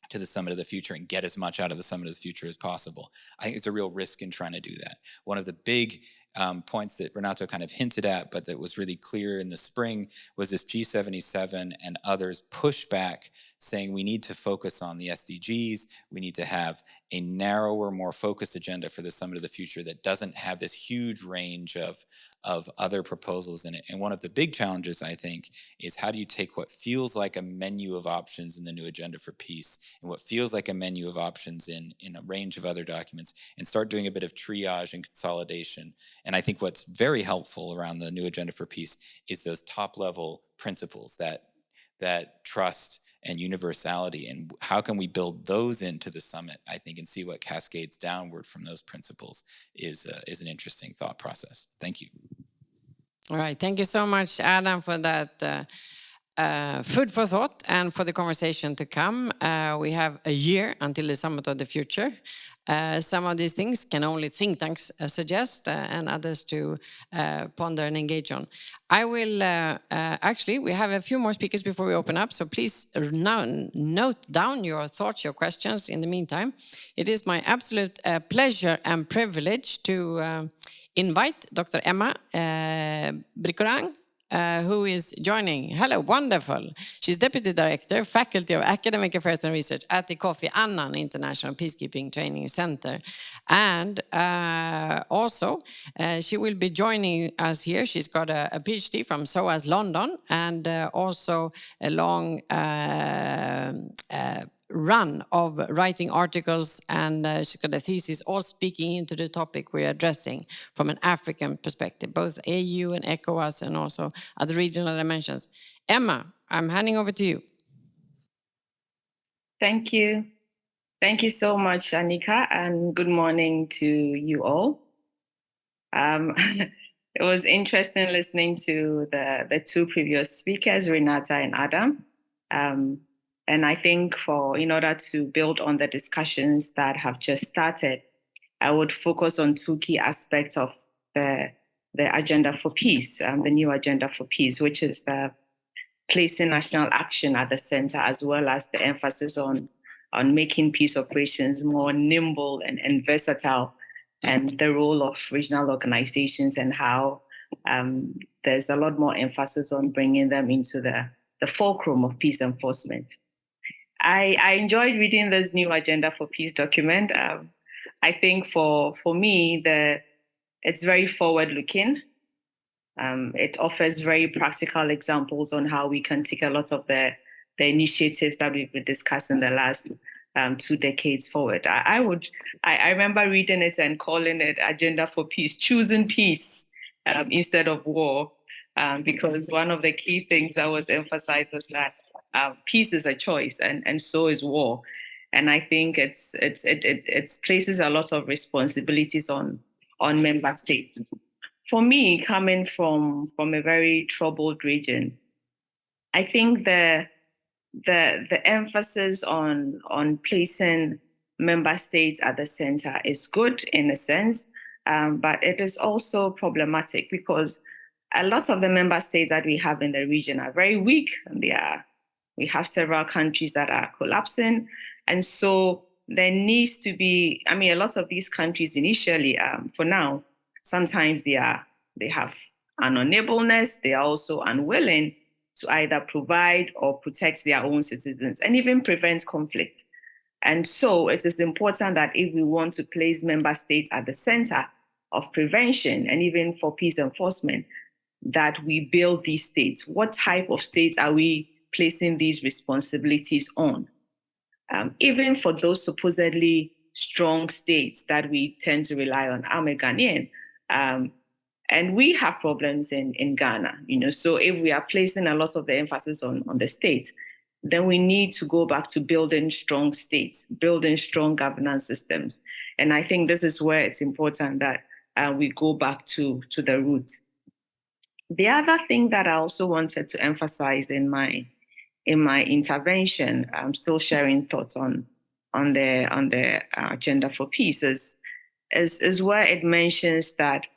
to the Summit of the Future and get as much out of the Summit of the Future as possible. I think it's a real risk in trying to do that. One of the big points that Renato kind of hinted at, but that was really clear in the spring, was this G77 and others pushback saying we need to focus on the SDGs, we need to have a narrower, more focused agenda for the Summit of the Future that doesn't have this huge range of other proposals in it. And one of the big challenges, I think, is how do you take what feels like a menu of options in the new agenda for peace and what feels like a menu of options in a range of other documents and start doing a bit of triage and consolidation. And I think what's very helpful around the new agenda for peace is those top-level principles, that trust and universality, and how can we build those into the summit, I think, and see what cascades downward from those principles is an interesting thought process. Thank you.
All right, thank you so much, Adam, for that food for thought and for the conversation to come. We have a year until the Summit of the Future. Some of these things can only think tanks suggest and others to ponder and engage on. I will, actually, we have a few more speakers before we open up, so please now note down your thoughts, your questions in the meantime. It is my absolute pleasure and privilege to invite Dr. Emma Bricorang, who is joining. Hello, wonderful. She's Deputy Director, Faculty of Academic Affairs and Research at the Kofi Annan International Peacekeeping Training Center. And also, she will be joining us here. She's got a PhD from SOAS London and also a long run of writing articles, and she's got a thesis all speaking into the topic we're addressing from an African perspective, both AU and ECOWAS and also other regional dimensions. Emma, I'm handing over to you.
Thank you. Thank you so much, Annika, and good morning to you all. It was interesting listening to the two previous speakers, Renata and Adam. And I think in order to build on the discussions that have just started, I would focus on two key aspects of the agenda for peace, the new agenda for peace, which is the placing national action at the center, as well as the emphasis on making peace operations more nimble and versatile, and the role of regional organizations and how there's a lot more emphasis on bringing them into the fulcrum of peace enforcement. I enjoyed reading this new Agenda for Peace document. I think for me, it's very forward-looking. It offers very practical examples on how we can take a lot of the initiatives that we've been discussing the last 2 decades forward. I remember reading it and calling it Agenda for Peace, choosing peace instead of war, because one of the key things that was emphasized was that peace is a choice, and so is war. And I think it places a lot of responsibilities on member states. For me, coming from a very troubled region, I think the emphasis on placing member states at the center is good in a sense, but it is also problematic because a lot of the member states that we have in the region are very weak. We have several countries that are collapsing. And so there needs to be, a lot of these countries initially, for now, sometimes they have an unableness, they are also unwilling to either provide or protect their own citizens and even prevent conflict. And so it is important that if we want to place member states at the center of prevention and even for peace enforcement, that we build these states. What type of states are we placing these responsibilities on? Even for those supposedly strong states that we tend to rely on. I'm a Ghanaian, and we have problems in Ghana. So if we are placing a lot of the emphasis on the state, then we need to go back to building strong states, building strong governance systems. And I think this is where it's important that we go back to the roots. The other thing that I also wanted to emphasize in my intervention, I'm still sharing thoughts on the agenda for peace, is where it mentions that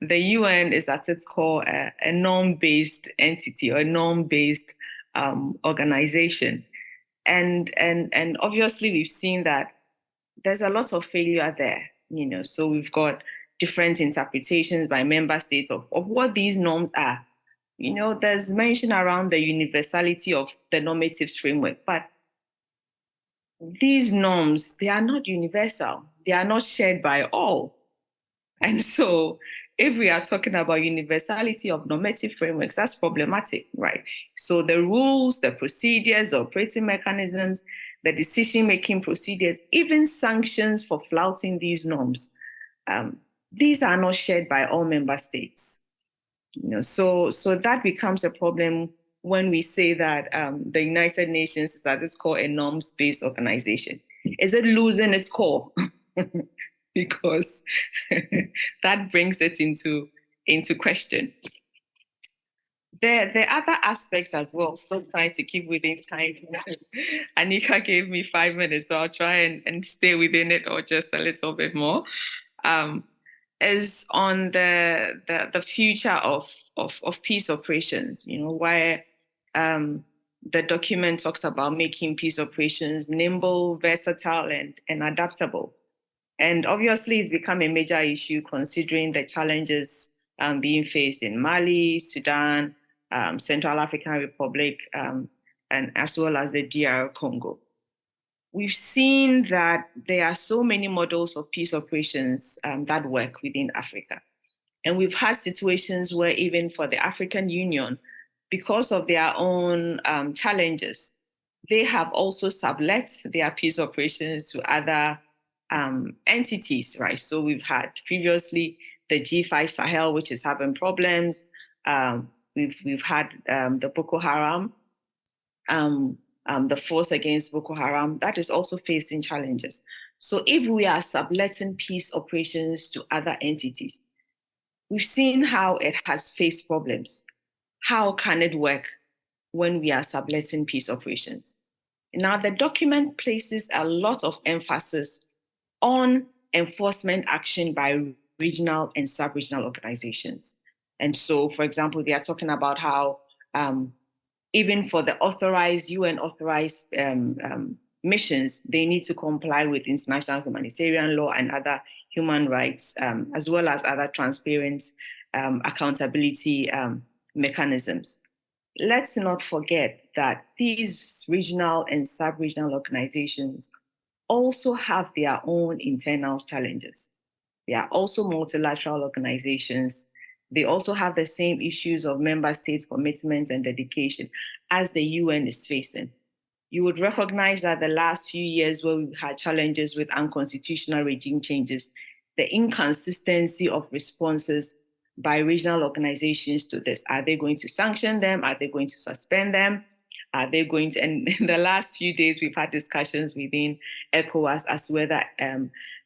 the UN is at its core a norm-based entity or a norm-based organization, and obviously we've seen that there's a lot of failure there. So we've got different interpretations by member states of what these norms are. There's mention around the universality of the normative framework, but these norms, they are not universal. They are not shared by all. And so if we are talking about universality of normative frameworks, that's problematic, right? So the rules, the procedures, the operating mechanisms, the decision-making procedures, even sanctions for flouting these norms, these are not shared by all member states. So that becomes a problem when we say that the United Nations is at its core a norms-based organization. Is it losing its core? Because that brings it into question. The other aspect as well, still trying to keep within time. Anika gave me 5 minutes, so I'll try and stay within it or just a little bit more. Is on the future of peace operations, where the document talks about making peace operations nimble, versatile, and adaptable. And obviously, it's become a major issue considering the challenges being faced in Mali, Sudan, Central African Republic, and as well as the DR Congo. We've seen that there are so many models of peace operations that work within Africa. And we've had situations where even for the African Union, because of their own challenges, they have also sublet their peace operations to other entities, right? So we've had previously the G5 Sahel, which is having problems. We've had the Boko Haram, the force against Boko Haram, that is also facing challenges. So if we are subletting peace operations to other entities, we've seen how it has faced problems. How can it work when we are subletting peace operations? Now, the document places a lot of emphasis on enforcement action by regional and sub-regional organizations. And so, for example, they are talking about how even for the authorized, UN authorized missions, they need to comply with international humanitarian law and other human rights, as well as other transparent accountability mechanisms. Let's not forget that these regional and sub-regional organizations also have their own internal challenges. They are also multilateral organizations. They also have the same issues of member states' commitments and dedication as the UN is facing. You would recognize that the last few years where we've had challenges with unconstitutional regime changes, the inconsistency of responses by regional organizations to this. Are they going to sanction them? Are they going to suspend them? Are they going to, and in the last few days, we've had discussions within ECOWAS as to whether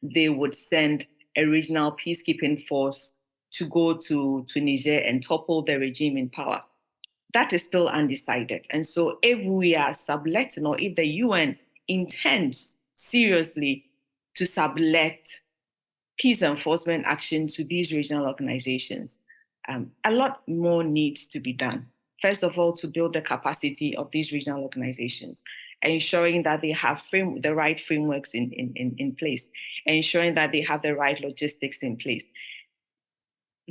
they would send a regional peacekeeping force to go to Niger and topple the regime in power. That is still undecided. And so if we are subletting, or if the UN intends seriously to sublet peace enforcement action to these regional organizations, a lot more needs to be done. First of all, to build the capacity of these regional organizations, ensuring that they have the right frameworks in place, ensuring that they have the right logistics in place.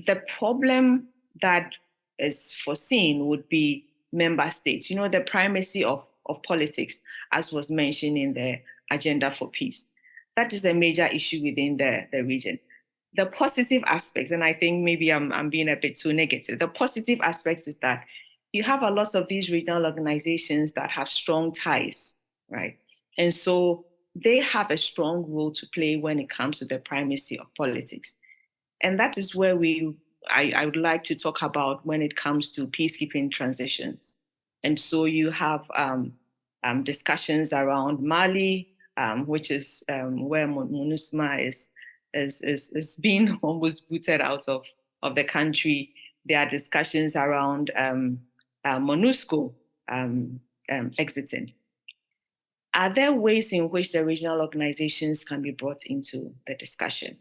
The problem that is foreseen would be member states, the primacy of politics, as was mentioned in the Agenda for Peace. That is a major issue within the region. The positive aspects, and I think maybe I'm being a bit too negative, the positive aspects is that you have a lot of these regional organizations that have strong ties, right? And so they have a strong role to play when it comes to the primacy of politics. And that is where I would like to talk about when it comes to peacekeeping transitions. And so you have discussions around Mali, which is where MONUSMA is being almost booted out of the country. There are discussions around MONUSCO exiting. Are there ways in which the regional organizations can be brought into the discussion?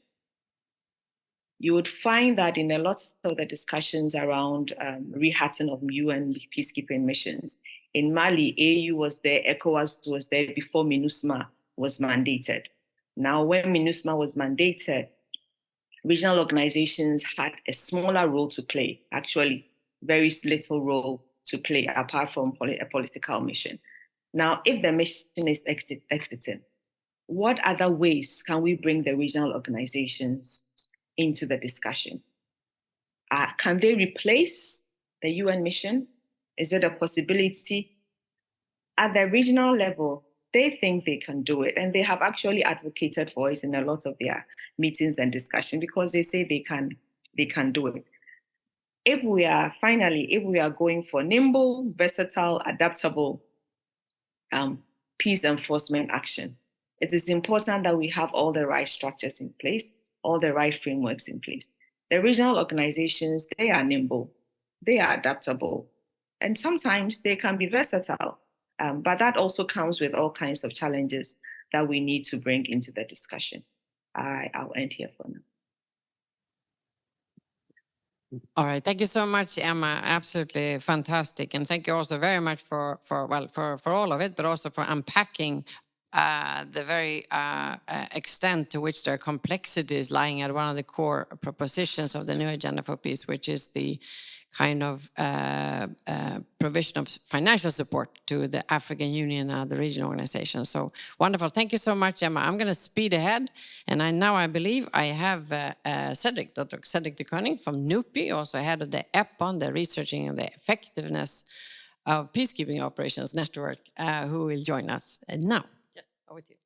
You would find that in a lot of the discussions around rehatting of UN peacekeeping missions, in Mali, AU was there, ECOWAS was there before MINUSMA was mandated. Now, when MINUSMA was mandated, regional organizations had a smaller role to play, actually very little role to play apart from a political mission. Now, if the mission is exiting, what other ways can we bring the regional organizations into the discussion? Can they replace the UN mission? Is it a possibility? At the regional level, they think they can do it, and they have actually advocated for it in a lot of their meetings and discussion because they say they can do it. If we are going for nimble, versatile, adaptable peace enforcement action, it is important that we have all the right structures in place, all the right frameworks in place. The regional organizations, they are nimble. they are adaptable. And sometimes they can be versatile. But that also comes with all kinds of challenges that we need to bring into the discussion. I'll end here for now.
All right, thank you so much, Emma. Absolutely fantastic, and thank you also very much for all of it, but also for unpacking the very extent to which there are complexities lying at one of the core propositions of the new Agenda for Peace, which is the kind of provision of financial support to the African Union and the regional organizations. So wonderful. Thank you so much, Emma. I'm going to speed ahead. And I believe I have Cedric, Dr. Cedric de Koning from NUPI, also head of the EPON, the Researching and the Effectiveness of Peacekeeping Operations Network, who will join us now. Yes, over to you.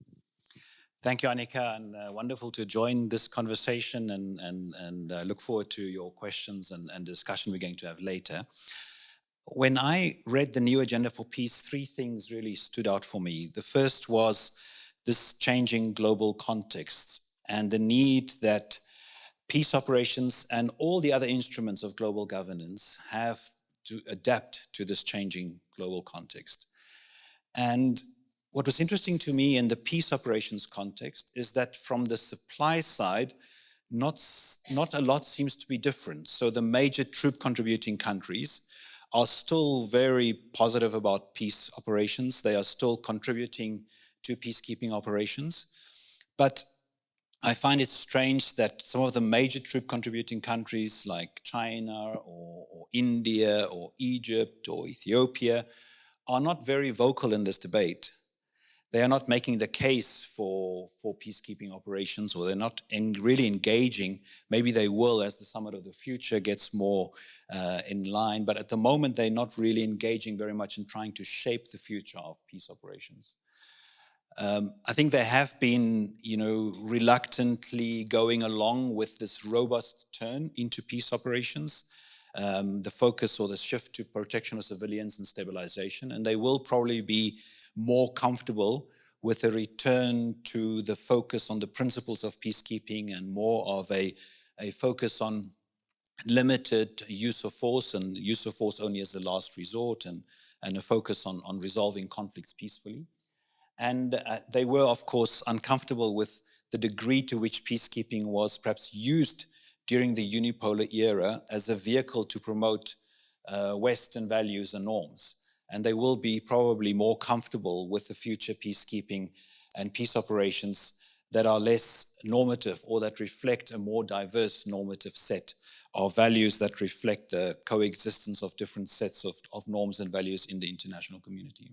Thank you, Annika, and wonderful to join this conversation and look forward to your questions and discussion we're going to have later. When I read the new Agenda for Peace, three things really stood out for me. The first was this changing global context and the need that peace operations and all the other instruments of global governance have to adapt to this changing global context. And what was interesting to me in the peace operations context is that from the supply side, not a lot seems to be different. So the major troop contributing countries are still very positive about peace operations. They are still contributing to peacekeeping operations. But I find it strange that some of the major troop contributing countries like China or India or Egypt or Ethiopia are not very vocal in this debate. They are not making the case for peacekeeping operations, or they're not really engaging. Maybe they will as the Summit of the Future gets more in line, but at the moment they're not really engaging very much in trying to shape the future of peace operations. I think they have been, reluctantly going along with this robust turn into peace operations, the focus or the shift to protection of civilians and stabilization, and they will probably be more comfortable with a return to the focus on the principles of peacekeeping and more of a focus on limited use of force and use of force only as a last resort and a focus on resolving conflicts peacefully. And they were, of course, uncomfortable with the degree to which peacekeeping was perhaps used during the unipolar era as a vehicle to promote Western values and norms. And they will be probably more comfortable with the future peacekeeping and peace operations that are less normative or that reflect a more diverse normative set of values that reflect the coexistence of different sets of norms and values in the international community.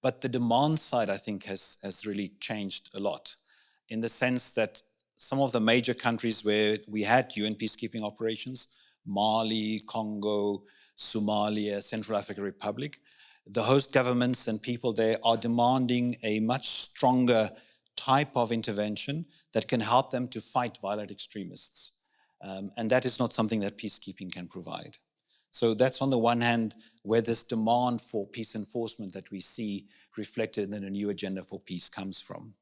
But the demand side, I think, has really changed a lot in the sense that some of the major countries where we had UN peacekeeping operations, Mali, Congo, Somalia, Central African Republic, the host governments and people there are demanding a much stronger type of intervention that can help them to fight violent extremists. And that is not something that peacekeeping can provide. So that's on the one hand where this demand for peace enforcement that we see reflected in a new Agenda for Peace comes from.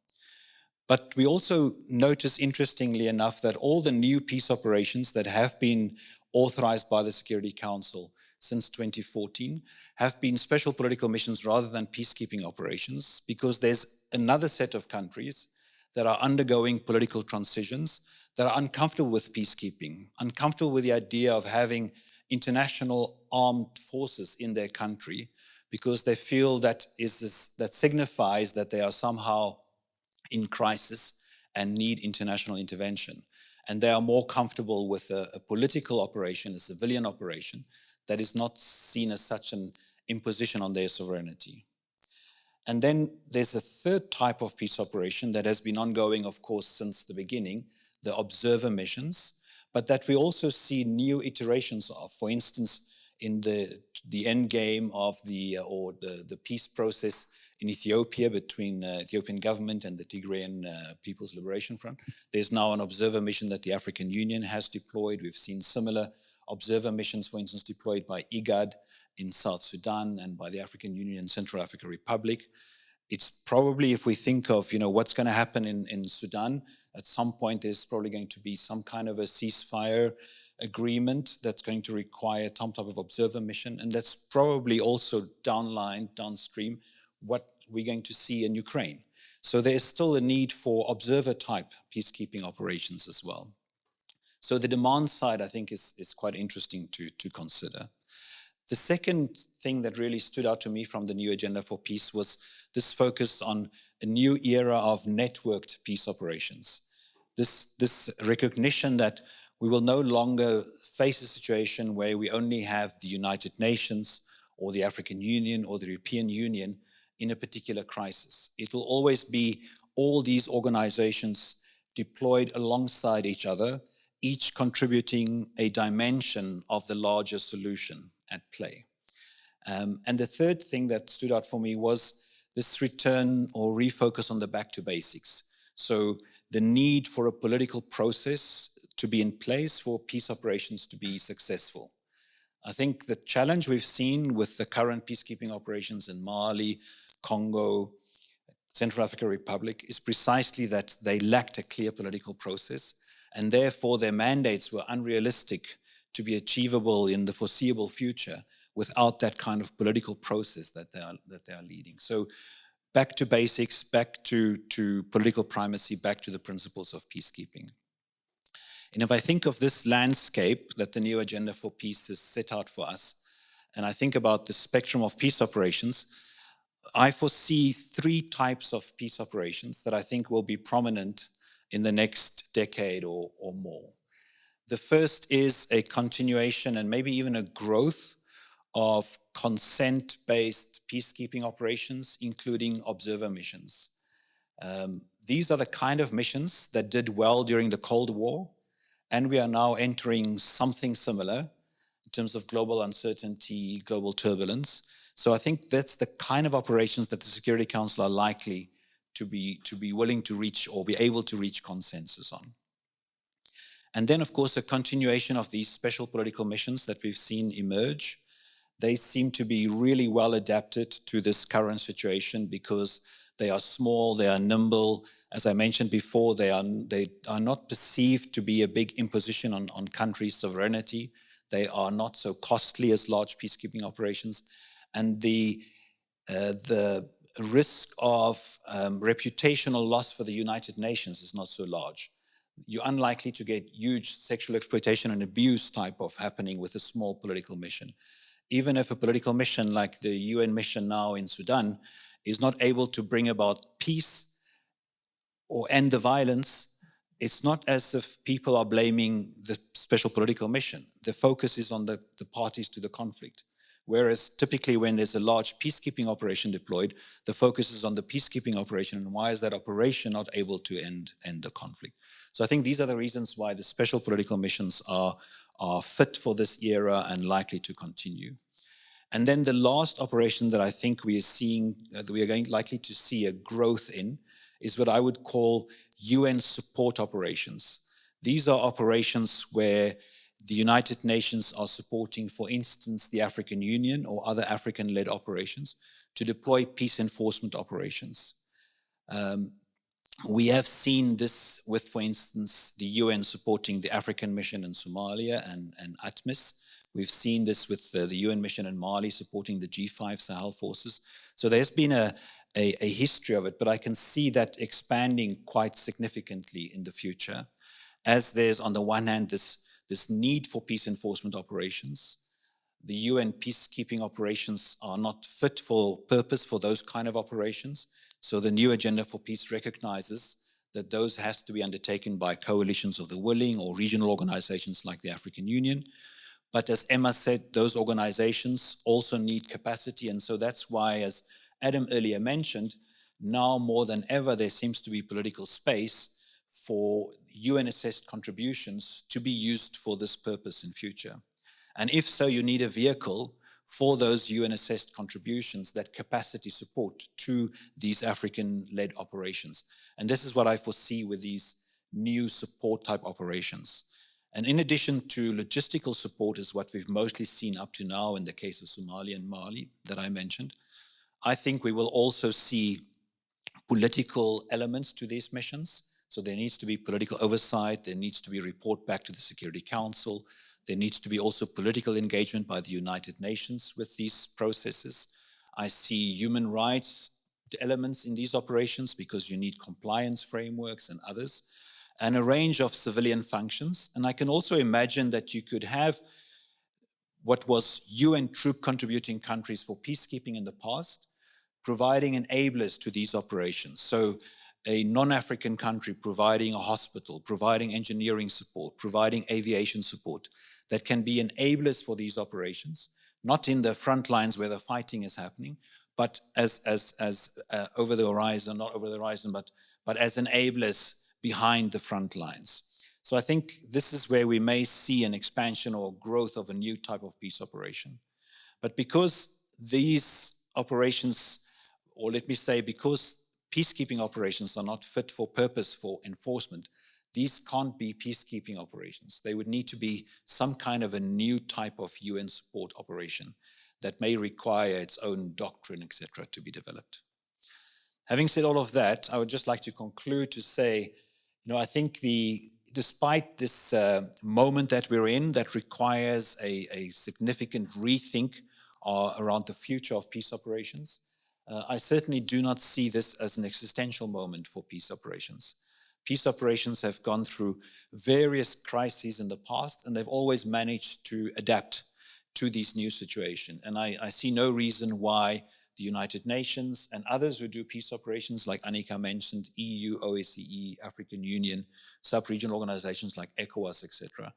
But we also notice, interestingly enough, that all the new peace operations that have been authorized by the Security Council since 2014 have been special political missions rather than peacekeeping operations, because there's another set of countries that are undergoing political transitions that are uncomfortable with peacekeeping, uncomfortable with the idea of having international armed forces in their country, because they feel that signifies that they are somehow in crisis and need international intervention. And they are more comfortable with a political operation, a civilian operation, that is not seen as such an imposition on their sovereignty. And then there's a third type of peace operation that has been ongoing, of course, since the beginning, the observer missions, but that we also see new iterations of. For instance, in the end game of the peace process in Ethiopia between the Ethiopian government and the Tigrayan People's Liberation Front, there's now an observer mission that the African Union has deployed. We've seen similar observer missions, for instance, deployed by IGAD in South Sudan and by the African Union in Central African Republic. It's probably, if we think of what's going to happen in Sudan, at some point there's probably going to be some kind of a ceasefire agreement that's going to require some type of observer mission, and that's probably also downstream, what we're going to see in Ukraine. So there's still a need for observer-type peacekeeping operations as well. So the demand side, I think, is quite interesting to consider. The second thing that really stood out to me from the new Agenda for Peace was this focus on a new era of networked peace operations. This recognition that we will no longer face a situation where we only have the United Nations or the African Union or the European Union in a particular crisis. It will always be all these organizations deployed alongside each other, each contributing a dimension of the larger solution at play. And the third thing that stood out for me was this return or refocus on the back to basics. So the need for a political process to be in place for peace operations to be successful. I think the challenge we've seen with the current peacekeeping operations in Mali, Congo, Central African Republic is precisely that they lacked a clear political process, and therefore their mandates were unrealistic to be achievable in the foreseeable future without that kind of political process that they are leading. So back to basics, back to political primacy, back to the principles of peacekeeping. And if I think of this landscape that the new Agenda for Peace has set out for us, and I think about the spectrum of peace operations, I foresee three types of peace operations that I think will be prominent in the next decade or more. The first is a continuation and maybe even a growth of consent-based peacekeeping operations, including observer missions. These are the kind of missions that did well during the Cold War, and we are now entering something similar in terms of global uncertainty, global turbulence. So I think that's the kind of operations that the Security Council are likely to be willing to reach or be able to reach consensus on. And then, of course, a continuation of these special political missions that we've seen emerge. They seem to be really well adapted to this current situation because they are small, they are nimble. As I mentioned before, they are not perceived to be a big imposition on countries' sovereignty. They are not so costly as large peacekeeping operations. And the risk of reputational loss for the United Nations is not so large. You're unlikely to get huge sexual exploitation and abuse type of happening with a small political mission. Even if a political mission like the UN mission now in Sudan is not able to bring about peace or end the violence, it's not as if people are blaming the special political mission. The focus is on the parties to the conflict. Whereas typically when there's a large peacekeeping operation deployed, the focus is on the peacekeeping operation and why is that operation not able to end the conflict. So I think these are the reasons why the special political missions are fit for this era and likely to continue. And then the last operation that I think we are likely to see a growth in is what I would call UN support operations. These are operations where the United Nations are supporting, for instance, the African Union or other African-led operations to deploy peace enforcement operations. We have seen this with, for instance, the UN supporting the African mission in Somalia and ATMIS. We've seen this with the UN mission in Mali supporting the G5 Sahel forces. So there's been a history of it, but I can see that expanding quite significantly in the future, as there's on the one hand this need for peace enforcement operations. The UN peacekeeping operations are not fit for purpose for those kind of operations. So the new Agenda for Peace recognizes that those has to be undertaken by coalitions of the willing or regional organizations like the African Union. But as Emma said, those organizations also need capacity. And so that's why, as Adam earlier mentioned, now more than ever, there seems to be political space for UN-assessed contributions to be used for this purpose in future. And if so, you need a vehicle for those UN-assessed contributions, that capacity support to these African-led operations. And this is what I foresee with these new support type operations. And in addition to logistical support is what we've mostly seen up to now in the case of Somalia and Mali that I mentioned, I think we will also see political elements to these missions. So there needs to be political oversight, there needs to be a report back to the Security Council, there needs to be also political engagement by the United Nations with these processes. I see human rights elements in these operations because you need compliance frameworks and others, and a range of civilian functions. And I can also imagine that you could have what was UN troop contributing countries for peacekeeping in the past, providing enablers to these operations. So a non-African country providing a hospital, providing engineering support, providing aviation support that can be enablers for these operations, not in the front lines where the fighting is happening, but as over the horizon, not over the horizon, but as enablers behind the front lines. So I think this is where we may see an expansion or growth of a new type of peace operation. But because these operations, or let me say, because peacekeeping operations are not fit for purpose for enforcement, these can't be peacekeeping operations. They would need to be some kind of a new type of UN support operation that may require its own doctrine, etc., to be developed. Having said all of that, I would just like to conclude to say, I think despite this moment that we're in that requires a significant rethink around the future of peace operations, I certainly do not see this as an existential moment for peace operations. Peace operations have gone through various crises in the past, and they've always managed to adapt to this new situation. And I see no reason why the United Nations and others who do peace operations, like Annika mentioned, EU, OSCE, African Union, sub-regional organizations like ECOWAS, etc.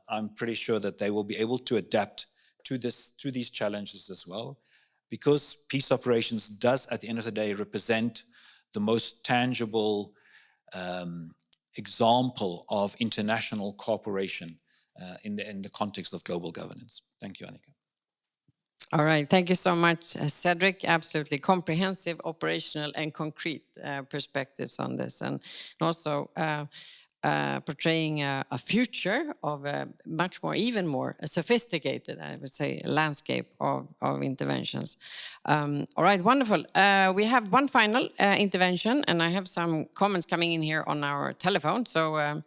I'm pretty sure that they will be able to adapt to these challenges as well, because peace operations does, at the end of the day, represent the most tangible example of international cooperation in the context of global governance. Thank you, Annika.
All right, thank you so much, Cedric. Absolutely comprehensive, operational and concrete perspectives on this, and also portraying a future of a much more, even more sophisticated, I would say, landscape of interventions. All right, wonderful. We have one final intervention, and I have some comments coming in here on our telephone. So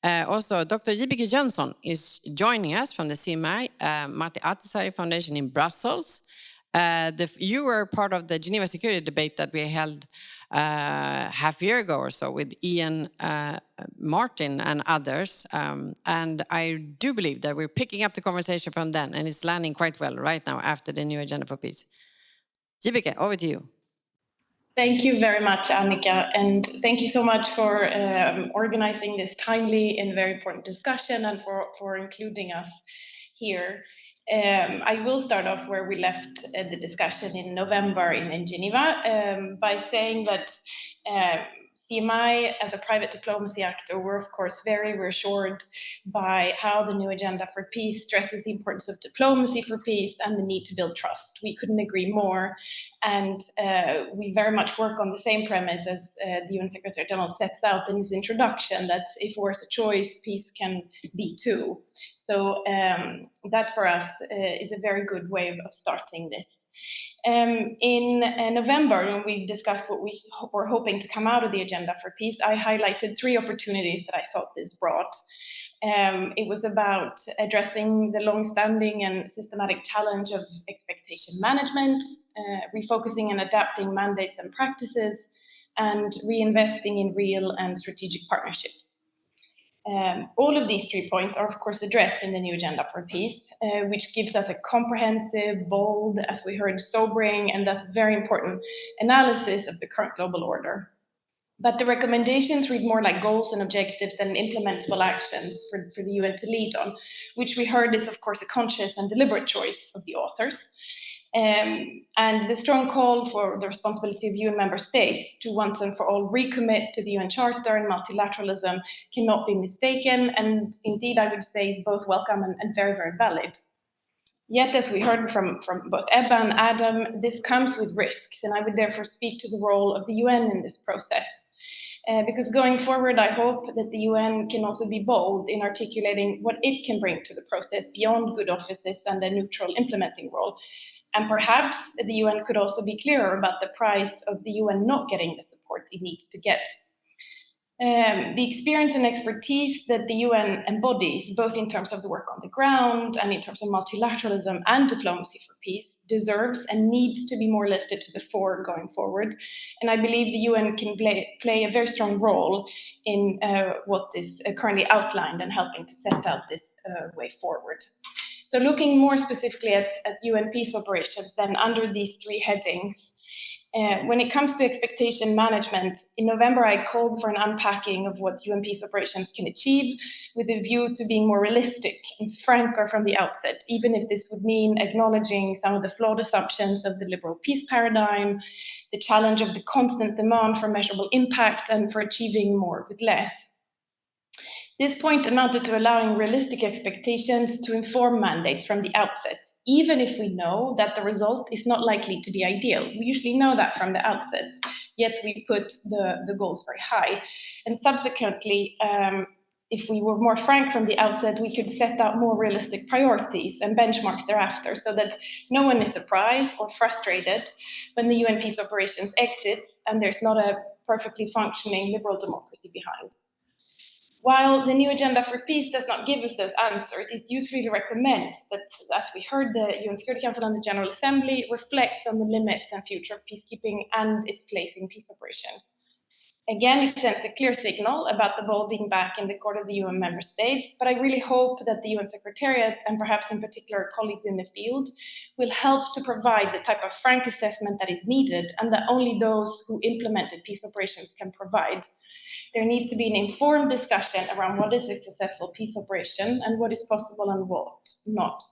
also, Dr. J.B.K. Johnson is joining us from the CMI Matti Ahtisaari Foundation in Brussels. You were part of the Geneva security debate that we held half year ago or so with Ian Martin and others. And I do believe that we're picking up the conversation from then, and it's landing quite well right now after the new Agenda for Peace. J.B.K., over to you.
Thank you very much, Annika, and thank you so much for organizing this timely and very important discussion, and for including us here. I will start off where we left the discussion in November in Geneva by saying that CMI, as a private diplomacy actor, were of course very reassured by how the new Agenda for Peace stresses the importance of diplomacy for peace and the need to build trust. We couldn't agree more, and we very much work on the same premise as the UN Secretary General sets out in his introduction, that if war's a choice, peace can be too. So that for us is a very good way of starting this. In November, when we discussed what we were hoping to come out of the Agenda for Peace, I highlighted 3 opportunities that I thought this brought. It was about addressing the long-standing and systematic challenge of expectation management, refocusing and adapting mandates and practices, and reinvesting in real and strategic partnerships. All of these 3 points are, of course, addressed in the new Agenda for Peace, which gives us a comprehensive, bold, as we heard, sobering, and thus very important analysis of the current global order. But the recommendations read more like goals and objectives than implementable actions for the UN to lead on, which we heard is, of course, a conscious and deliberate choice of the authors. And the strong call for the responsibility of UN member states to once and for all recommit to the UN Charter and multilateralism cannot be mistaken, and indeed I would say is both welcome and very, very valid. Yet, as we heard from both Ebba and Adam, this comes with risks, and I would therefore speak to the role of the UN in this process. Because going forward, I hope that the UN can also be bold in articulating what it can bring to the process beyond good offices and a neutral implementing role. And perhaps the UN could also be clearer about the price of the UN not getting the support it needs to get. The experience and expertise that the UN embodies, both in terms of the work on the ground and in terms of multilateralism and diplomacy for peace, deserves and needs to be more lifted to the fore going forward. And I believe the UN can play a very strong role in what is currently outlined and helping to set out this way forward. So looking more specifically at UN peace operations, then under these three headings, when it comes to expectation management, in November I called for an unpacking of what UN peace operations can achieve with a view to being more realistic and franker from the outset, even if this would mean acknowledging some of the flawed assumptions of the liberal peace paradigm, the challenge of the constant demand for measurable impact and for achieving more with less. This point amounted to allowing realistic expectations to inform mandates from the outset, even if we know that the result is not likely to be ideal. We usually know that from the outset, yet we put the goals very high. And subsequently, if we were more frank from the outset, we could set out more realistic priorities and benchmarks thereafter so that no one is surprised or frustrated when the UN peace operations exits and there's not a perfectly functioning liberal democracy behind. While the new agenda for peace does not give us those answers, it usefully recommends that, as we heard, the UN Security Council and the General Assembly reflects on the limits and future of peacekeeping and its place in peace operations. Again, it sends a clear signal about the ball being back in the court of the UN member states, but I really hope that the UN Secretariat, and perhaps in particular colleagues in the field, will help to provide the type of frank assessment that is needed and that only those who implemented peace operations can provide. There needs to be an informed discussion around what is a successful peace operation and what is possible and what not.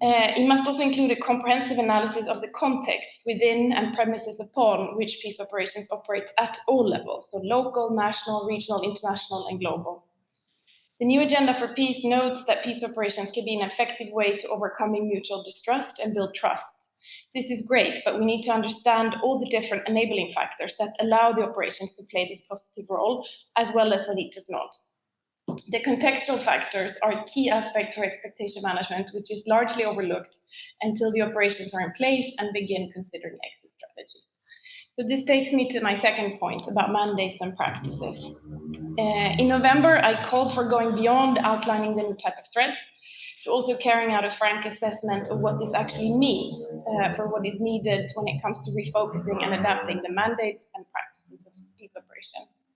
It must also include a comprehensive analysis of the context within and premises upon which peace operations operate at all levels, so local, national, regional, international, and global. The new agenda for peace notes that peace operations can be an effective way to overcoming mutual distrust and build trust. This is great, but we need to understand all the different enabling factors that allow the operations to play this positive role, as well as when it does not. The contextual factors are a key aspect for expectation management, which is largely overlooked until the operations are in place and begin considering exit strategies. So this takes me to my second point about mandates and practices. In November, I called for going beyond outlining the new type of threats to also carrying out a frank assessment of what this actually means for what is needed when it comes to refocusing and adapting the mandates and practices of peace operations.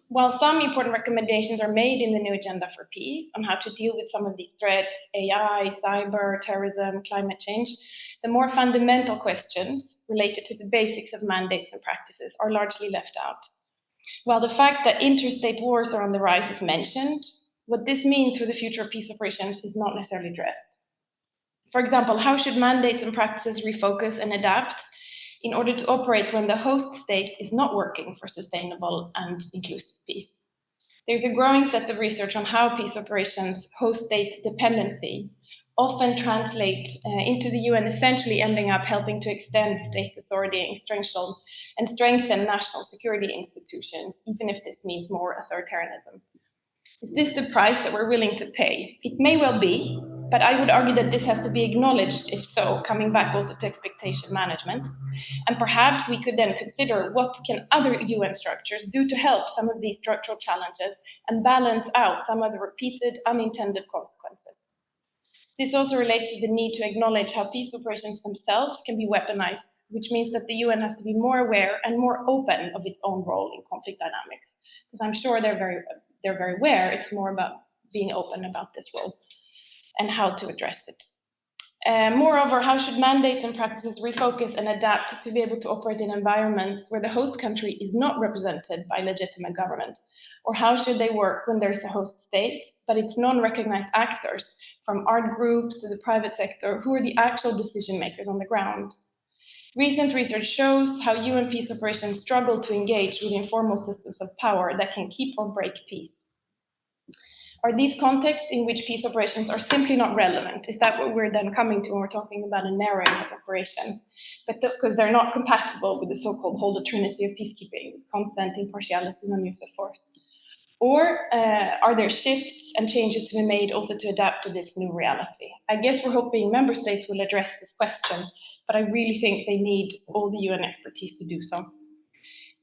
While some important recommendations are made in the new agenda for peace on how to deal with some of these threats, AI, cyber, terrorism, climate change, the more fundamental questions related to the basics of mandates and practices are largely left out. While the fact that interstate wars are on the rise is mentioned, what this means for the future of peace operations is not necessarily addressed. For example, how should mandates and practices refocus and adapt in order to operate when the host state is not working for sustainable and inclusive peace? There's a growing set of research on how peace operations host state dependency often translate into the UN essentially ending up helping to extend state authority and strengthen national security institutions, even if this means more authoritarianism. Is this the price that we're willing to pay? It may well be, but I would argue that this has to be acknowledged, if so, coming back also to expectation management. And perhaps we could then consider what can other UN structures do to help some of these structural challenges and balance out some of the repeated unintended consequences. This also relates to the need to acknowledge how peace operations themselves can be weaponized, which means that the UN has to be more aware and more open of its own role in conflict dynamics. Because I'm sure they're very aware. It's more about being open about this role and how to address it. Moreover, how should mandates and practices refocus and adapt to be able to operate in environments where the host country is not represented by legitimate government? Or how should they work when there's a host state, but it's non-recognized actors, from art groups to the private sector, who are the actual decision makers on the ground? Recent research shows how UN peace operations struggle to engage with informal systems of power that can keep or break peace. Are these contexts in which peace operations are simply not relevant? Is that what we're then coming to when we're talking about a narrowing of operations? But because they're not compatible with the so-called holy trinity of peacekeeping, with consent, impartiality, and use of force? Or are there shifts and changes to be made also to adapt to this new reality? I guess we're hoping member states will address this question, but I really think they need all the UN expertise to do so.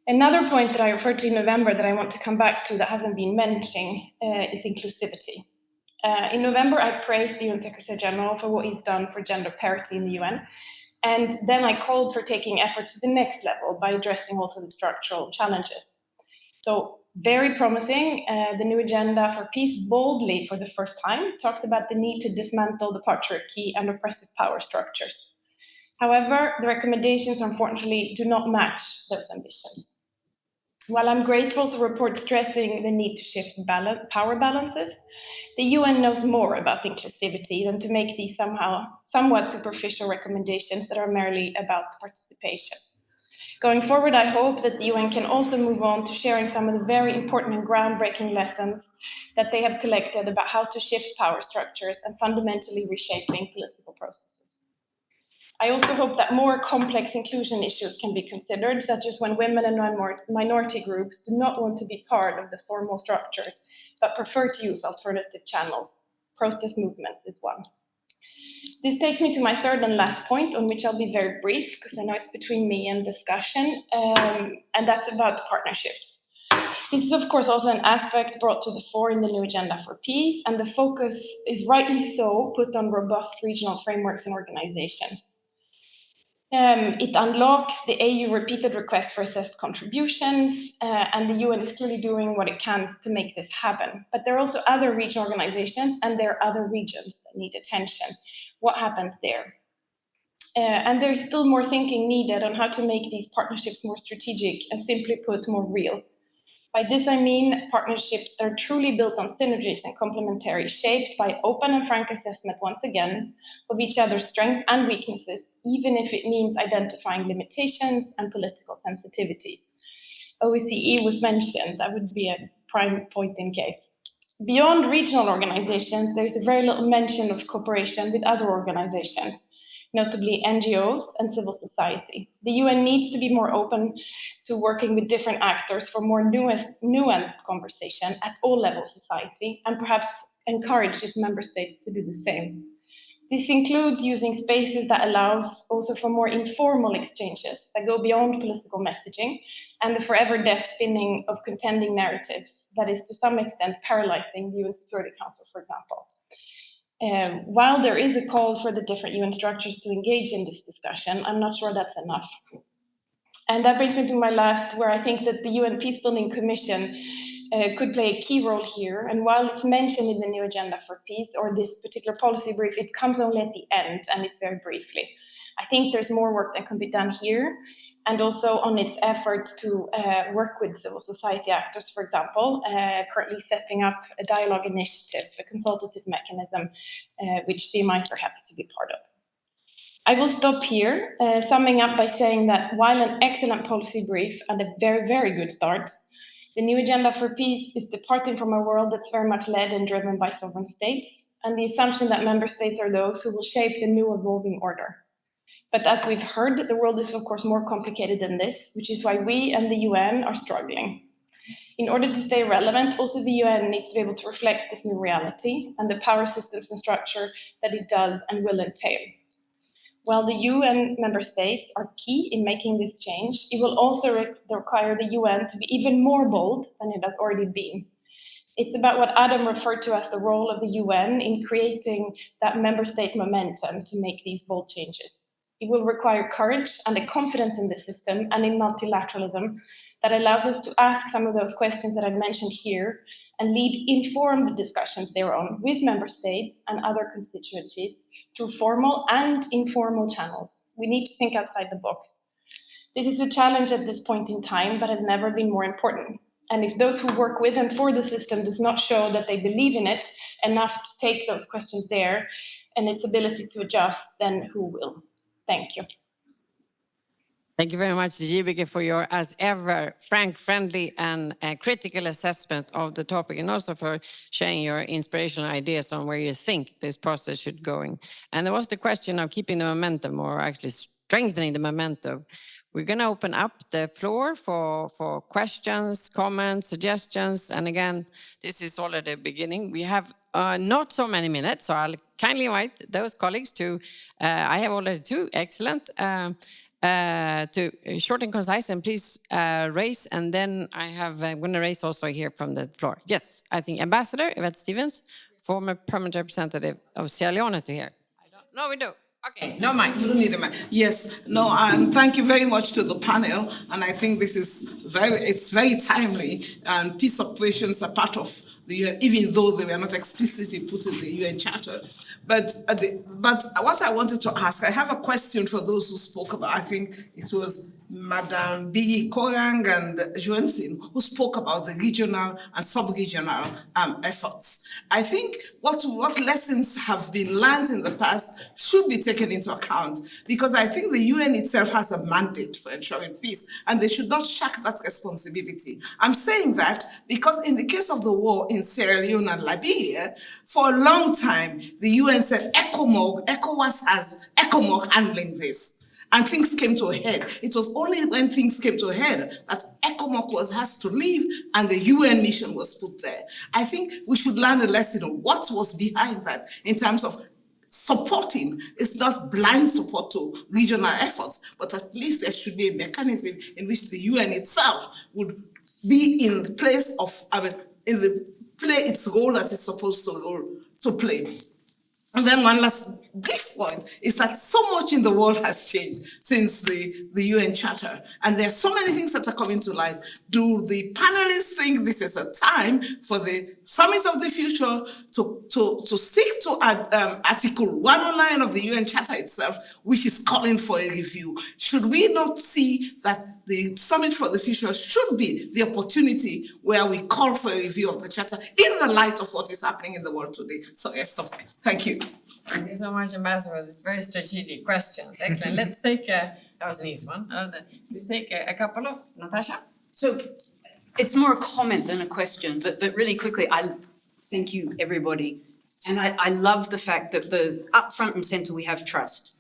Another point that I referred to in November that I want to come back to that hasn't been mentioned is inclusivity. In November, I praised the UN Secretary General for what he's done for gender parity in the UN. And then I called for taking effort to the next level by addressing also the structural challenges. So very promising. The new agenda for peace boldly for the first time talks about the need to dismantle the patriarchy and oppressive power structures. However, the recommendations unfortunately do not match those ambitions. While I'm grateful to report stressing the need to shift power balances, the UN knows more about inclusivity than to make these somewhat superficial recommendations that are merely about participation. Going forward, I hope that the UN can also move on to sharing some of the very important and groundbreaking lessons that they have collected about how to shift power structures and fundamentally reshaping political processes. I also hope that more complex inclusion issues can be considered, such as when women and minority groups do not want to be part of the formal structures, but prefer to use alternative channels. Protest movements is one. This takes me to my third and last point, on which I'll be very brief, because I know it's between me and discussion, and that's about partnerships. This is, of course, also an aspect brought to the fore in the new agenda for peace, and the focus is rightly so put on robust regional frameworks and organizations. It unlocks the AU repeated request for assessed contributions, and the UN is clearly doing what it can to make this happen. But there are also other regional organizations, and there are other regions that need attention. What happens there? And there's still more thinking needed on how to make these partnerships more strategic and, simply put, more real. By this, I mean partnerships that are truly built on synergies and complementary, shaped by open and frank assessment, once again, of each other's strengths and weaknesses, even if it means identifying limitations and political sensitivities. OSCE was mentioned. That would be a prime point in case. Beyond regional organizations, there's very little mention of cooperation with other organizations, notably NGOs and civil society. The UN needs to be more open to working with different actors for more nuanced conversation at all levels of society, and perhaps encourage its member states to do the same. This includes using spaces that allows also for more informal exchanges that go beyond political messaging and the forever deaf spinning of contending narratives that is to some extent paralyzing the UN Security Council, for example. While there is a call for the different UN structures to engage in this discussion, I'm not sure that's enough. And that brings me to my last, where I think that the UN Peacebuilding Commission could play a key role here. And while it's mentioned in the new agenda for peace, or this particular policy brief, it comes only at the end, and it's very briefly. I think there's more work that can be done here, and also on its efforts to work with civil society actors, for example, currently setting up a dialogue initiative, a consultative mechanism, which CMIs are happy to be part of. I will stop here, summing up by saying that while an excellent policy brief and a very, very good start, the new agenda for peace is departing from a world that's very much led and driven by sovereign states, and the assumption that member states are those who will shape the new evolving order. But as we've heard, the world is of course more complicated than this, which is why we and the UN are struggling. In order to stay relevant, also the UN needs to be able to reflect this new reality and the power systems and structure that it does and will entail. While the UN member states are key in making this change, it will also require the UN to be even more bold than it has already been. It's about what Adam referred to as the role of the UN in creating that member state momentum to make these bold changes. It will require courage and a confidence in the system and in multilateralism that allows us to ask some of those questions that I've mentioned here and lead informed discussions thereon with member states and other constituencies through formal and informal channels. We need to think outside the box. This is a challenge at this point in time, but has never been more important. And if those who work with and for the system does not show that they believe in it enough to take those questions there and its ability to adjust, then who will? Thank you.
Thank you very much, Jibeke, for your, as ever, frank, friendly, and critical assessment of the topic, and also for sharing your inspirational ideas on where you think this process should go. And there was the question of keeping the momentum, or actually strengthening the momentum. We're going to open up the floor for questions, comments, suggestions. And again, this is already the beginning. We have not so many minutes, so I'll kindly invite those colleagues to, I have already two, excellent. to short and concise, and please raise, and then I'm going to raise also here from the floor. Yes, I think Ambassador Yvette Stevens, former permanent representative of Sierra Leone, to here. No, we do. Okay, no mic.
You don't need a mic. Yes, no, thank you very much to the panel, and I think this is very timely, and peace operations are part of the UN, even though they were not explicitly put in the UN Charter. But what I wanted to ask, I have a question for those who spoke about, I think it was Madame Bigi Korang and Joensin, who spoke about the regional and sub-regional efforts. I think what lessons have been learned in the past should be taken into account, because I think the UN itself has a mandate for ensuring peace, and they should not shirk that responsibility. I'm saying that because in the case of the war in Sierra Leone and Liberia, for a long time, the UN said ECOWAS has ECOMOG handling this. And things came to a head. It was only when things came to a head that ECOMOG has to leave and the UN mission was put there. I think we should learn a lesson on what was behind that in terms of supporting. It's not blind support to regional efforts, but at least there should be a mechanism in which the UN itself would be in the place of, play its role that it's supposed to play. And then one last brief point is that so much in the world has changed since the UN Charter, and there are so many things that are coming to light. Do the panelists think this is a time for the Summit of the Future to stick to Article 109 of the UN Charter itself, which is calling for a review? Should we not see that the Summit for the Future should be the opportunity where we call for a review of the Charter in the light of what is happening in the world today? So yes, thank you.
Thank you so much, Ambassador, for this very strategic questions. Excellent. Let's take, that was an easy one. We'll take a couple of, Natasha?
So it's more a comment than a question, but really quickly, I thank you, everybody. And I love the fact that up front and center we have trust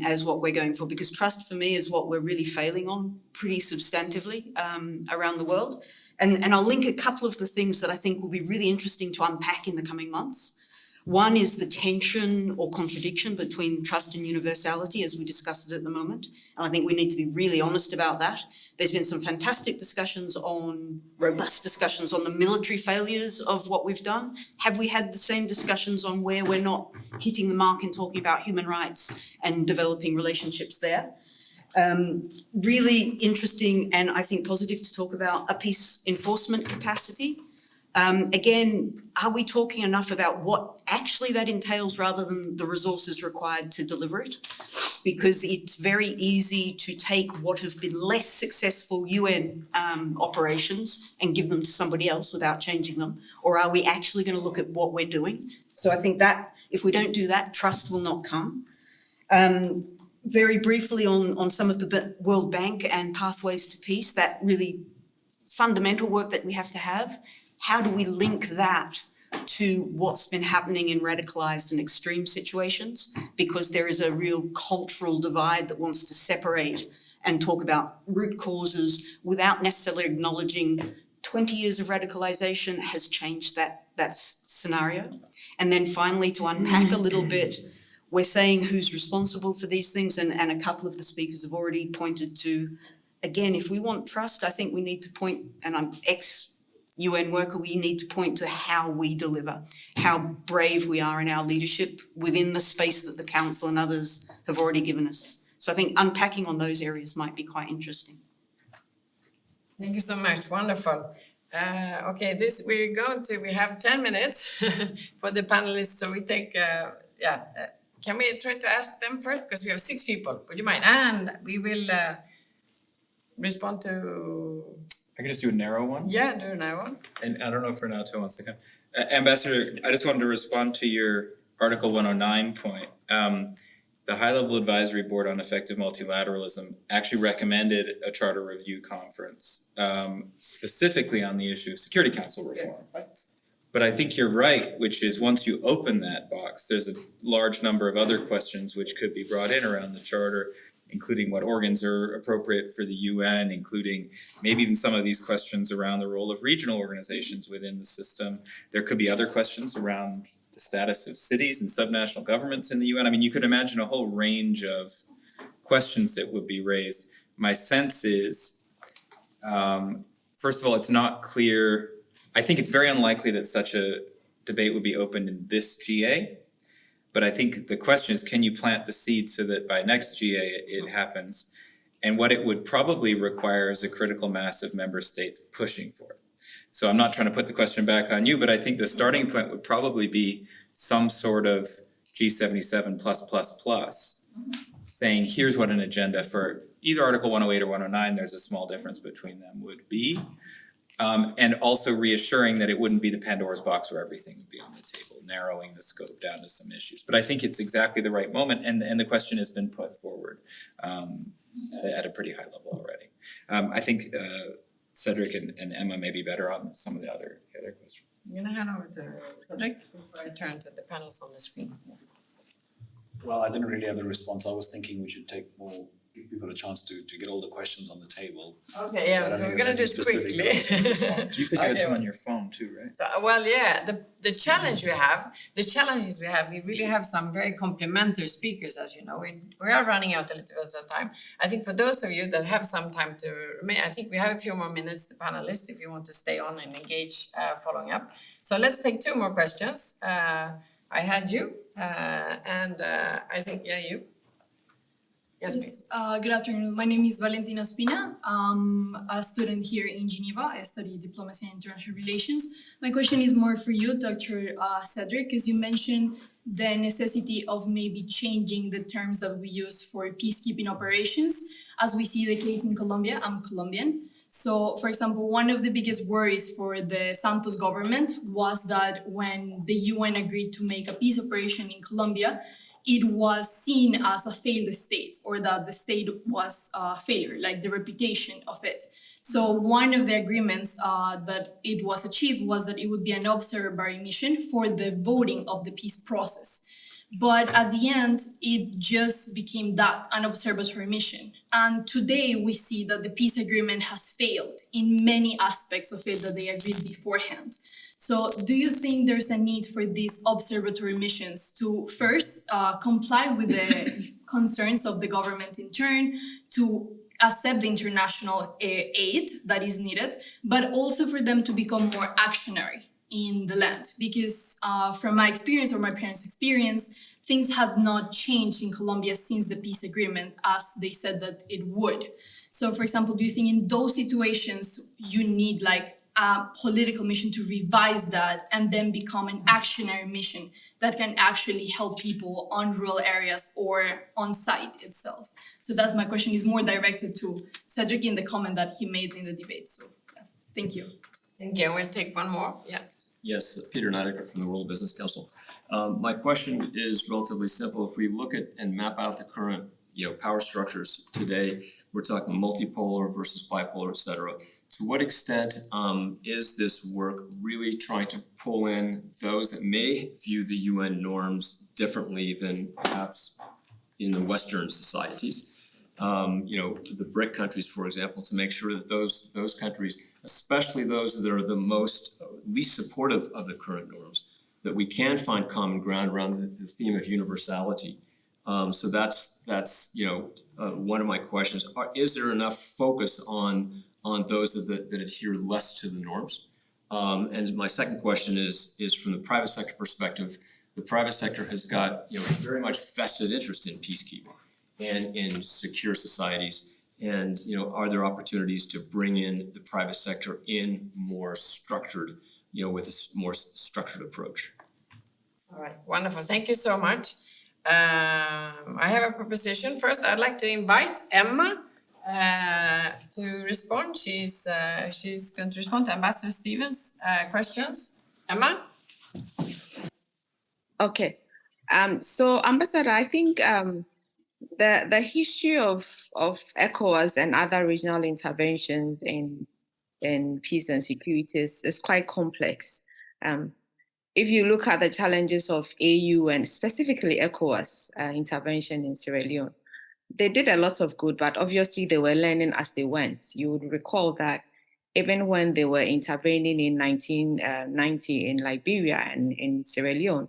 as what we're going for, because trust for me is what we're really failing on pretty substantively around the world. And I'll link a couple of the things that I think will be really interesting to unpack in the coming months. One is the tension or contradiction between trust and universality, as we discussed it at the moment. And I think we need to be really honest about that. There's been some fantastic robust discussions on the military failures of what we've done. Have we had the same discussions on where we're not hitting the mark in talking about human rights and developing relationships there? Really interesting and I think positive to talk about a peace enforcement capacity. Again, are we talking enough about what actually that entails rather than the resources required to deliver it? Because it's very easy to take what have been less successful UN operations and give them to somebody else without changing them. Or are we actually going to look at what we're doing? So I think that if we don't do that, trust will not come. Very briefly on some of the World Bank and pathways to peace, that really fundamental work that we have to have. How do we link that to what's been happening in radicalized and extreme situations? Because there is a real cultural divide that wants to separate and talk about root causes without necessarily acknowledging 20 years of radicalization has changed that scenario. And then finally, to unpack a little bit, we're saying who's responsible for these things, and a couple of the speakers have already pointed to, again, if we want trust, I think we need to point, and I'm UN worker, we need to point to how we deliver, how brave we are in our leadership within the space that the Council and others have already given us. So I think unpacking on those areas might be quite interesting.
Thank you so much. Wonderful. Okay, we have 10 minutes for the panelists. So we take, can we try to ask them first? Because we have 6 people. Would you mind? And we will respond to...
I can just do a narrow one.
Yeah, do a narrow one.
And I don't know if Renato wants to come. Ambassador, I just wanted to respond to your Article 109 point. The High-Level Advisory Board on Effective Multilateralism actually recommended a charter review conference, specifically on the issue of Security Council reform. Yeah. But I think you're right, which is once you open that box, there's a large number of other questions which could be brought in around the charter, including what organs are appropriate for the UN, including maybe even some of these questions around the role of regional organizations within the system. There could be other questions around the status of cities and subnational governments in the UN. I mean, you could imagine a whole range of questions that would be raised. My sense is, first of all, it's not clear. I think it's very unlikely that such a debate would be opened in this GA. But I think the question is, can you plant the seed so that by next GA it happens? And what it would probably require is a critical mass of member states pushing for it. So I'm not trying to put the question back on you, but I think the starting point would probably be some sort of G77 plus, saying here's what an agenda for either Article 108 or 109, there's a small difference between them, would be. And also reassuring that it wouldn't be the Pandora's box where everything would be on the table, narrowing the scope down to some issues. But I think it's exactly the right moment, and the question has been put forward at a pretty high level already. I think Cedric and Emma may be better on some of the other questions.
I'm going to hand over to Cedric before I turn to the panels on the screen.
Well, I didn't really have the response. I was thinking we should give people a chance to get all the questions on the table.
Okay, yeah, so we're going to do it quickly.
You said you had some on your phone too, right?
So, well, yeah, the challenges we have, we really have some very complementary speakers, as you know. We are running out a little bit of time. I think for those of you that have some time to remain, I think we have a few more minutes, the panelists, if you want to stay on and engage following up. So let's take 2 more questions. I had you, and I think, yeah, you. Yes, please.
Good afternoon. My name is Valentina Spina. I'm a student here in Geneva. I study diplomacy and international relations. My question is more for you, Dr. Cedric, as you mentioned the necessity of maybe changing the terms that we use for peacekeeping operations. As we see the case in Colombia, I'm Colombian. So, for example, one of the biggest worries for the Santos government was that when the UN agreed to make a peace operation in Colombia, it was seen as a failed state, or that the state was a failure, like the reputation of it. So one of the agreements that it was achieved was that it would be an observatory mission for the voting of the peace process. But at the end, it just became that, an observatory mission. And today we see that the peace agreement has failed in many aspects of it that they agreed beforehand. So do you think there's a need for these observatory missions to first comply with the concerns of the government in turn, to accept the international aid that is needed, but also for them to become more actionary in the land? Because from my experience or my parents' experience, things have not changed in Colombia since the peace agreement as they said that it would. So for example, do you think in those situations you need like a political mission to revise that and then become an actionary mission that can actually help people on rural areas or on site itself? So that's my question, is more directed to Cedric in the comment that he made in the debate. So yeah. Thank you.
Thank you. We'll take one more. Yeah.
Yes, Peter Nidecker from the World Business Council. My question is relatively simple. If we look at and map out the current power structures today, we're talking multipolar versus bipolar, et cetera. To what extent is this work really trying to pull in those that may view the UN norms differently than perhaps in the Western societies? The BRIC countries, for example, to make sure that those countries, especially those that are the least supportive of the current norms, that we can find common ground around the theme of universality. So that's one of my questions. Is there enough focus on those that adhere less to the norms? And my second question is from the private sector perspective. The private sector has got very much vested interest in peacekeeping and in secure societies. And are there opportunities to bring in the private sector in more structured, with a more structured approach?
All right, wonderful. Thank you so much. I have a proposition. First, I'd like to invite Emma to respond. She's going to respond to Ambassador Stevens' questions. Emma?
Okay. So, Ambassador, I think the history of ECOWAS and other regional interventions in peace and security is quite complex. If you look at the challenges of AU and specifically ECOWAS intervention in Sierra Leone, they did a lot of good, but obviously they were learning as they went. You would recall that even when they were intervening in 1990 in Liberia and in Sierra Leone,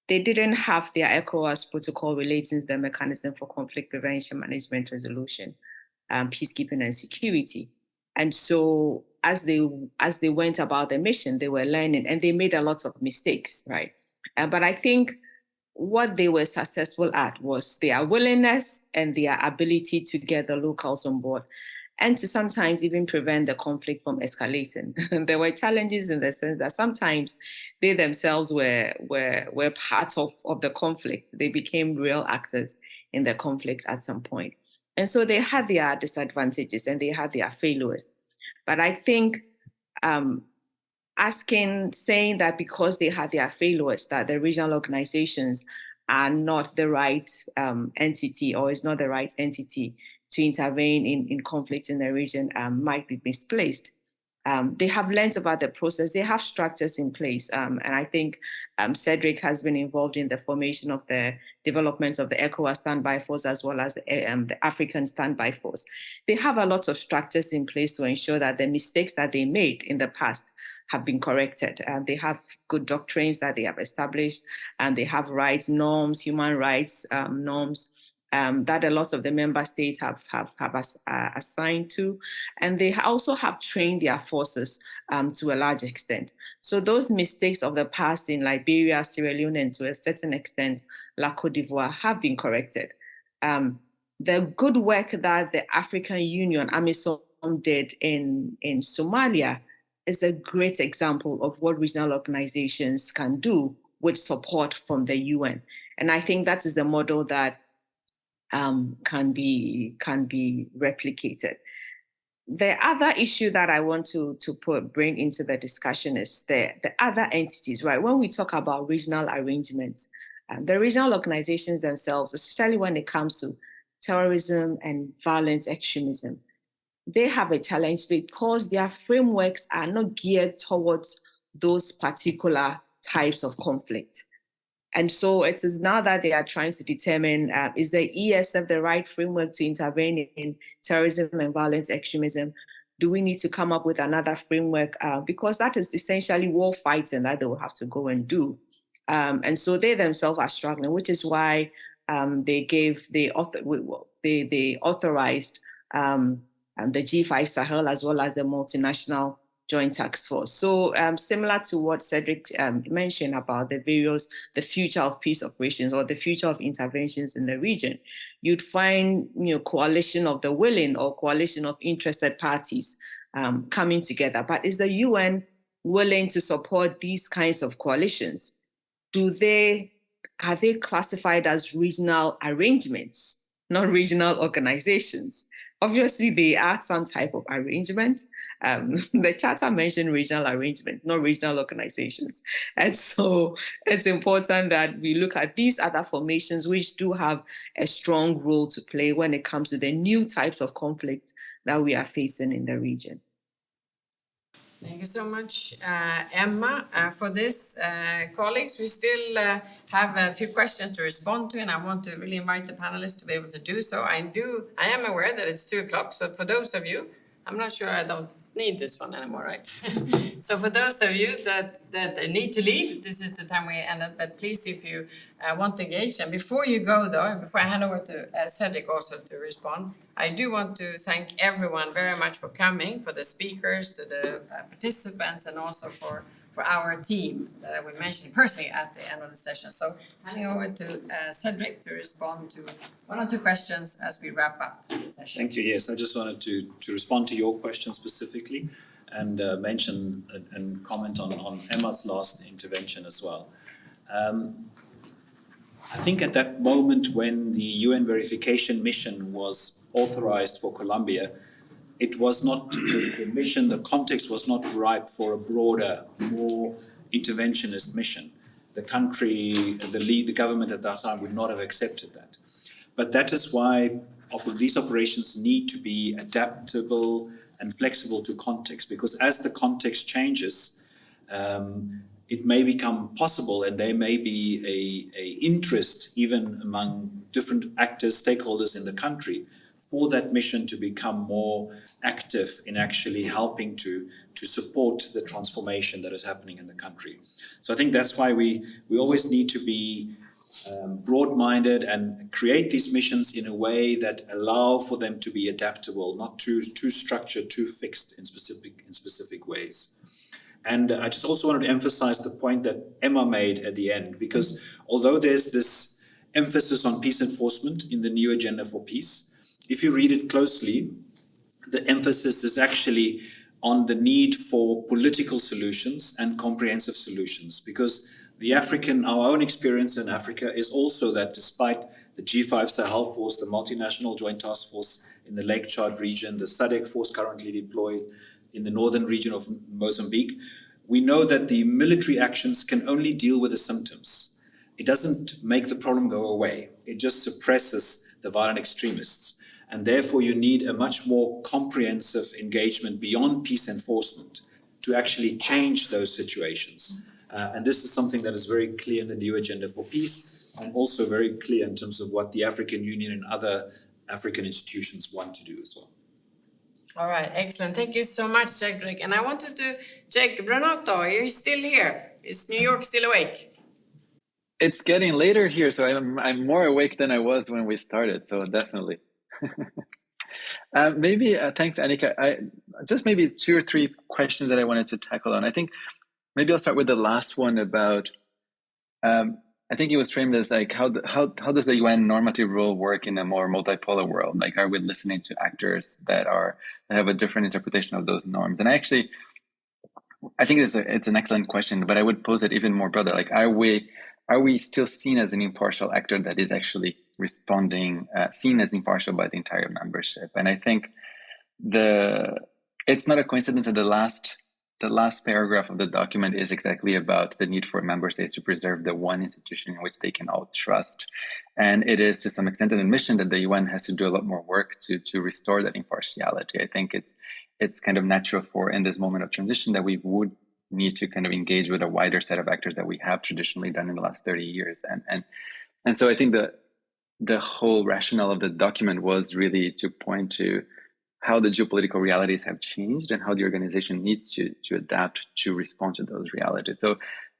they didn't have their ECOWAS protocol relating to the mechanism for conflict prevention, management, resolution, peacekeeping and security. And so as they went about their mission, they were learning and they made a lot of mistakes, right? But I think what they were successful at was their willingness and their ability to get the locals on board and to sometimes even prevent the conflict from escalating. There were challenges in the sense that sometimes they themselves were part of the conflict. They became real actors in the conflict at some point. And so they had their disadvantages and they had their failures. But I think saying that because they had their failures, that the regional organizations are not the right entity or is not the right entity to intervene in conflicts in the region might be misplaced. They have learned about the process. They have structures in place. And I think Cedric has been involved in the formation of the development of the ECOWAS standby force as well as the African standby force. They have a lot of structures in place to ensure that the mistakes that they made in the past have been corrected. They have good doctrines that they have established, and they have rights, norms, human rights norms that a lot of the member states have assigned to. And they also have trained their forces to a large extent. So those mistakes of the past in Liberia, Sierra Leone, and to a certain extent, La Côte d'Ivoire have been corrected. The good work that the African Union, AMISOM, did in Somalia is a great example of what regional organizations can do with support from the UN. And I think that is the model that can be replicated. The other issue that I want to bring into the discussion is the other entities, right? When we talk about regional arrangements, the regional organizations themselves, especially when it comes to terrorism and violent extremism, they have a challenge because their frameworks are not geared towards those particular types of conflict. And so it is now that they are trying to determine, is the ESF the right framework to intervene in terrorism and violent extremism? Do we need to come up with another framework? Because that is essentially war fighting that they will have to go and do. And so they themselves are struggling, which is why they authorized the G5 Sahel as well as the multinational Joint Task Force. So similar to what Cedric mentioned about the future of peace operations or the future of interventions in the region, you'd find coalition of the willing or coalition of interested parties coming together. But is the UN willing to support these kinds of coalitions? Are they classified as regional arrangements, not regional organizations? Obviously, they are some type of arrangement. The charter mentioned regional arrangements, not regional organizations. And so it's important that we look at these other formations which do have a strong role to play when it comes to the new types of conflict that we are facing in the region.
Thank you so much, Emma, for this. Colleagues, we still have a few questions to respond to, and I want to really invite the panelists to be able to do so. I am aware that it's 2:00, so for those of you, I'm not sure I don't need this one anymore, right? So for those of you that need to leave, this is the time we ended, but please, if you want to engage, and before you go though, and before I hand over to Cedric also to respond, I do want to thank everyone very much for coming, for the speakers, to the participants, and also for our team that I will mention personally at the end of the session. So handing over to Cedric to respond to one or two questions as we wrap up the session.
Thank you. Yes, I just wanted to respond to your question specifically and mention and comment on Emma's last intervention as well. I think at that moment when the UN verification mission was authorized for Colombia, it was not, the mission, the context was not ripe for a broader, more interventionist mission. The country, the government at that time would not have accepted that. But that is why these operations need to be adaptable and flexible to context, because as the context changes, it may become possible and there may be a interest even among different actors, stakeholders in the country for that mission to become more active in actually helping to support the transformation that is happening in the country. So I think that's why we always need to be broad-minded and create these missions in a way that allow for them to be adaptable, not too structured, too fixed in specific ways. And I just also wanted to emphasize the point that Emma made at the end, because although there's this emphasis on peace enforcement in the new agenda for peace, if you read it closely, the emphasis is actually on the need for political solutions and comprehensive solutions, because our own experience in Africa is also that despite the G5 Sahel force, the multinational joint task force in the Lake Chad region, the SADC force currently deployed in the northern region of Mozambique, we know that the military actions can only deal with the symptoms. It doesn't make the problem go away. It just suppresses the violent extremists. And therefore you need a much more comprehensive engagement beyond peace enforcement to actually change those situations. And this is something that is very clear in the new agenda for peace, and also very clear in terms of what the African Union and other African institutions want to do as well.
All right, excellent. Thank you so much, Cedric. And I wanted to check, Renato, are you still here? Is New York still awake?
It's getting later here, so I'm more awake than I was when we started, so definitely. Thanks, Annika. Just maybe 2 or 3 questions that I wanted to tackle on. I think maybe I'll start with the last one about, I think it was framed as like, how does the UN normative role work in a more multipolar world? Like, are we listening to actors that have a different interpretation of those norms? And I think it's an excellent question, but I would pose it even more broader. Like, are we still seen as an impartial actor that is actually responding, seen as impartial by the entire membership? And I think it's not a coincidence that the last paragraph of the document is exactly about the need for member states to preserve the one institution in which they can all trust. And it is to some extent an admission that the UN has to do a lot more work to restore that impartiality. I think it's kind of natural for, in this moment of transition, that we would need to kind of engage with a wider set of actors that we have traditionally done in the last 30 years. And so I think the whole rationale of the document was really to point to how the geopolitical realities have changed and how the organization needs to adapt to respond to those realities. So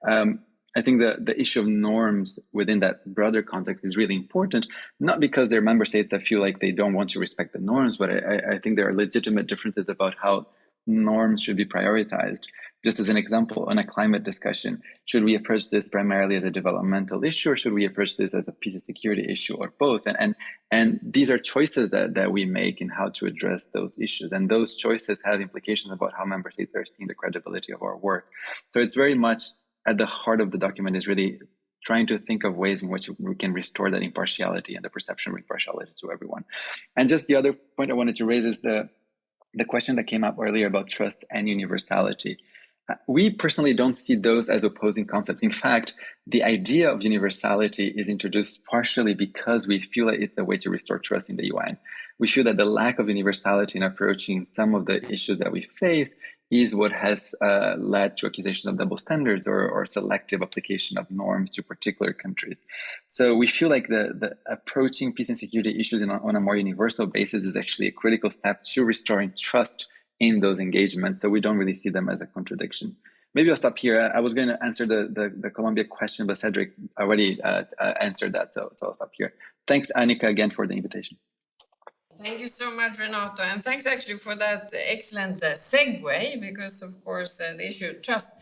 I think the issue of norms within that broader context is really important, not because there are member states that feel like they don't want to respect the norms, but I think there are legitimate differences about how norms should be prioritized. Just as an example, on a climate discussion, should we approach this primarily as a developmental issue, or should we approach this as a peace and security issue, or both? And these are choices that we make in how to address those issues. And those choices have implications about how member states are seeing the credibility of our work. So it's very much at the heart of the document is really trying to think of ways in which we can restore that impartiality and the perception of impartiality to everyone. And just the other point I wanted to raise is the question that came up earlier about trust and universality. We personally don't see those as opposing concepts. In fact, the idea of universality is introduced partially because we feel that it's a way to restore trust in the UN. We feel that the lack of universality in approaching some of the issues that we face is what has led to accusations of double standards or selective application of norms to particular countries. So we feel like the approaching peace and security issues on a more universal basis is actually a critical step to restoring trust in those engagements. So we don't really see them as a contradiction. Maybe I'll stop here. I was going to answer the Colombia question, but Cedric already answered that. So I'll stop here. Thanks, Annika, again for the invitation.
Thank you so much, Renato. And thanks actually for that excellent segue, because of course, the issue of trust.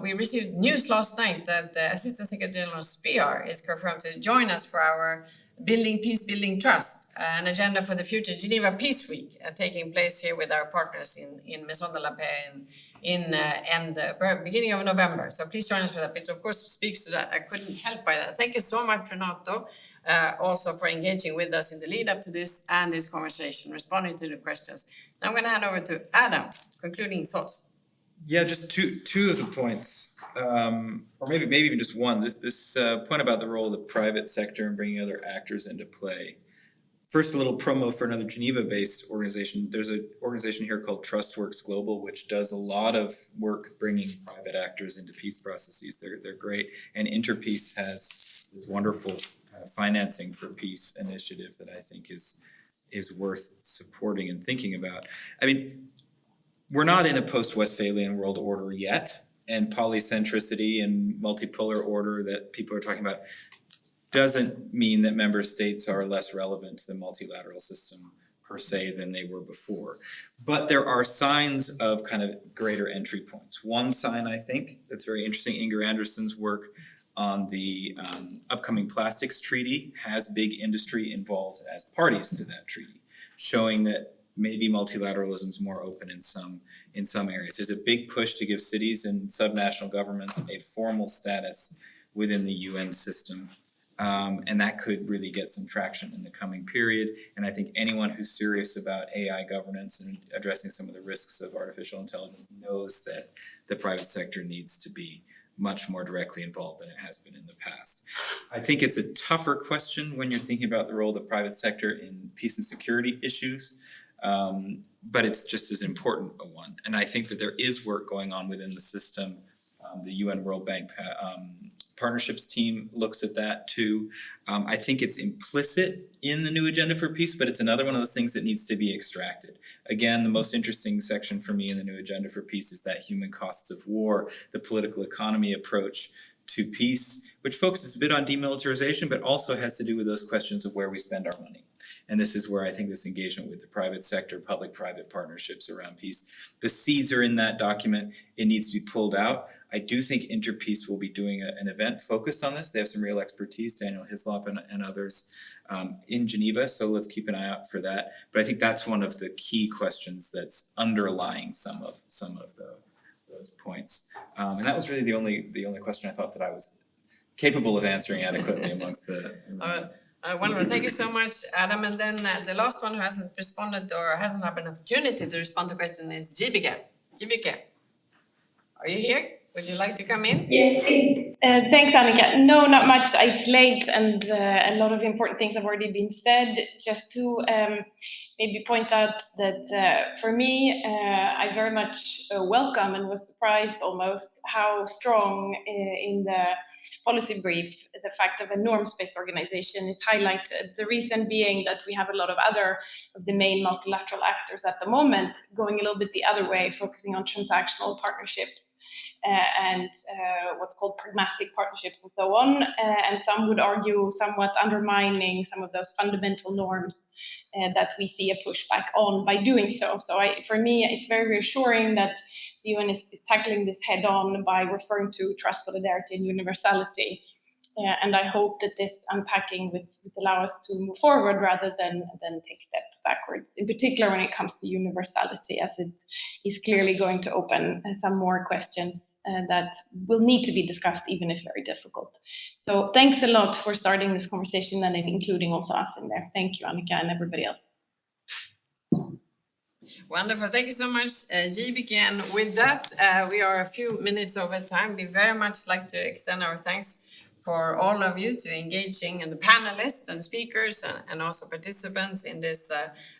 We received news last night that the Assistant Secretary General Spear is confirmed to join us for our Building Peace, Building Trust, an agenda for the future Geneva Peace Week, taking place here with our partners in Maison de la Paix beginning of November. So please join us for that. It of course speaks to that. I couldn't help by that. Thank you so much, Renato, also for engaging with us in the lead up to this and this conversation, responding to the questions. Now I'm going to hand over to Adam, concluding thoughts.
Yeah, just two of the points. Or maybe even just one. This point about the role of the private sector and bringing other actors into play. First, a little promo for another Geneva-based organization. There's an organization here called TrustWorks Global, which does a lot of work bringing private actors into peace processes. They're great, and Interpeace has this wonderful financing for peace initiative that I think is is worth supporting and thinking about. I mean, we're not in a post-Westphalian world order yet, and polycentricity and multipolar order that people are talking about doesn't mean that member states are less relevant to the multilateral system per se than they were before. But there are signs of kind of greater entry points. One sign, I think, that's very interesting, Inger Anderson's work on the upcoming plastics treaty has big industry involved as parties to that treaty, showing that maybe multilateralism is more open in some areas. There's a big push to give cities and subnational governments a formal status within the UN system. And that could really get some traction in the coming period. And I think anyone who's serious about AI governance and addressing some of the risks of artificial intelligence knows that the private sector needs to be much more directly involved than it has been in the past. I think it's a tougher question when you're thinking about the role of the private sector in peace and security issues, but it's just as important a one. And I think that there is work going on within the system. The UN World Bank partnerships team looks at that too. I think it's implicit in the new agenda for peace, but it's another one of those things that needs to be extracted. Again, the most interesting section for me in the new agenda for peace is that human costs of war, the political economy approach to peace, which focuses a bit on demilitarization, but also has to do with those questions of where we spend our money. And this is where I think this engagement with the private sector, public-private partnerships around peace, the seeds are in that document. It needs to be pulled out. I do think Interpeace will be doing an event focused on this. They have some real expertise, Daniel Hislop and others in Geneva, so let's keep an eye out for that. But I think that's one of the key questions that's underlying some of those points. And that was really the only question I thought that I was capable of answering adequately amongst the...
Wonderful. Thank you so much, Adam. And then the last one who hasn't responded or hasn't had an opportunity to respond to the question is Jibike. Jibike, are you here? Would you like to come in?
Yes. Thanks, Annika. No, not much. It's late and a lot of important things have already been said. Just to maybe point out that for me, I very much welcome and was surprised almost how strong in the policy brief the fact of a norms-based organization is highlighted. The reason being that we have a lot of other of the main multilateral actors at the moment going a little bit the other way, focusing on transactional partnerships. And what's called pragmatic partnerships and so on, and some would argue somewhat undermining some of those fundamental norms that we see a pushback on by doing so. So for me, it's very reassuring that the UN is tackling this head on by referring to trust, solidarity, and universality. And I hope that this unpacking would allow us to move forward rather than take steps backwards, in particular when it comes to universality, as it is clearly going to open some more questions that will need to be discussed, even if very difficult. So thanks a lot for starting this conversation and including also us in there. Thank you, Annika, and everybody else.
Wonderful. Thank you so much, JBK. And with that, we are a few minutes over time. We very much like to extend our thanks for all of you to engaging and the panelists and speakers and also participants in this,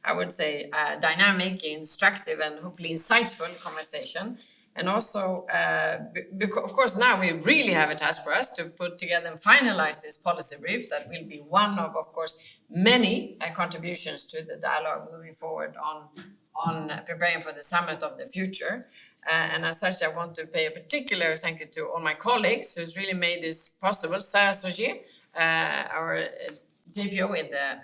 I would say, dynamic, instructive, and hopefully insightful conversation. And also, of course, now we really have a task for us to put together and finalize this policy brief that will be one of course, many contributions to the dialogue moving forward on preparing for the summit of the future. And as such, I want to pay a particular thank you to all my colleagues who's really made this possible. Sarah Sogier, our DPO in the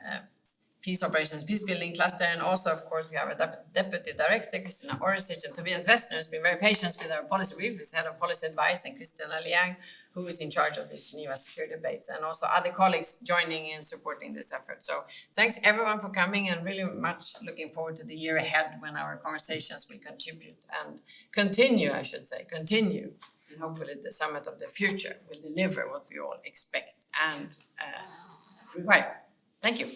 Peace Operations, Peace Building Cluster, and also, of course, we have a Deputy Director, Christina Orisic, and Tobias Westner, who's been very patient with our policy brief, who's Head of Policy Advice, and Christina Liang, who is in charge of the Geneva security debates, and also other colleagues joining in supporting this effort. So thanks everyone for coming, and really much looking forward to the year ahead when our conversations will contribute and continue, I should say, continue. And hopefully the summit of the future will deliver what we all expect and require. Thank you.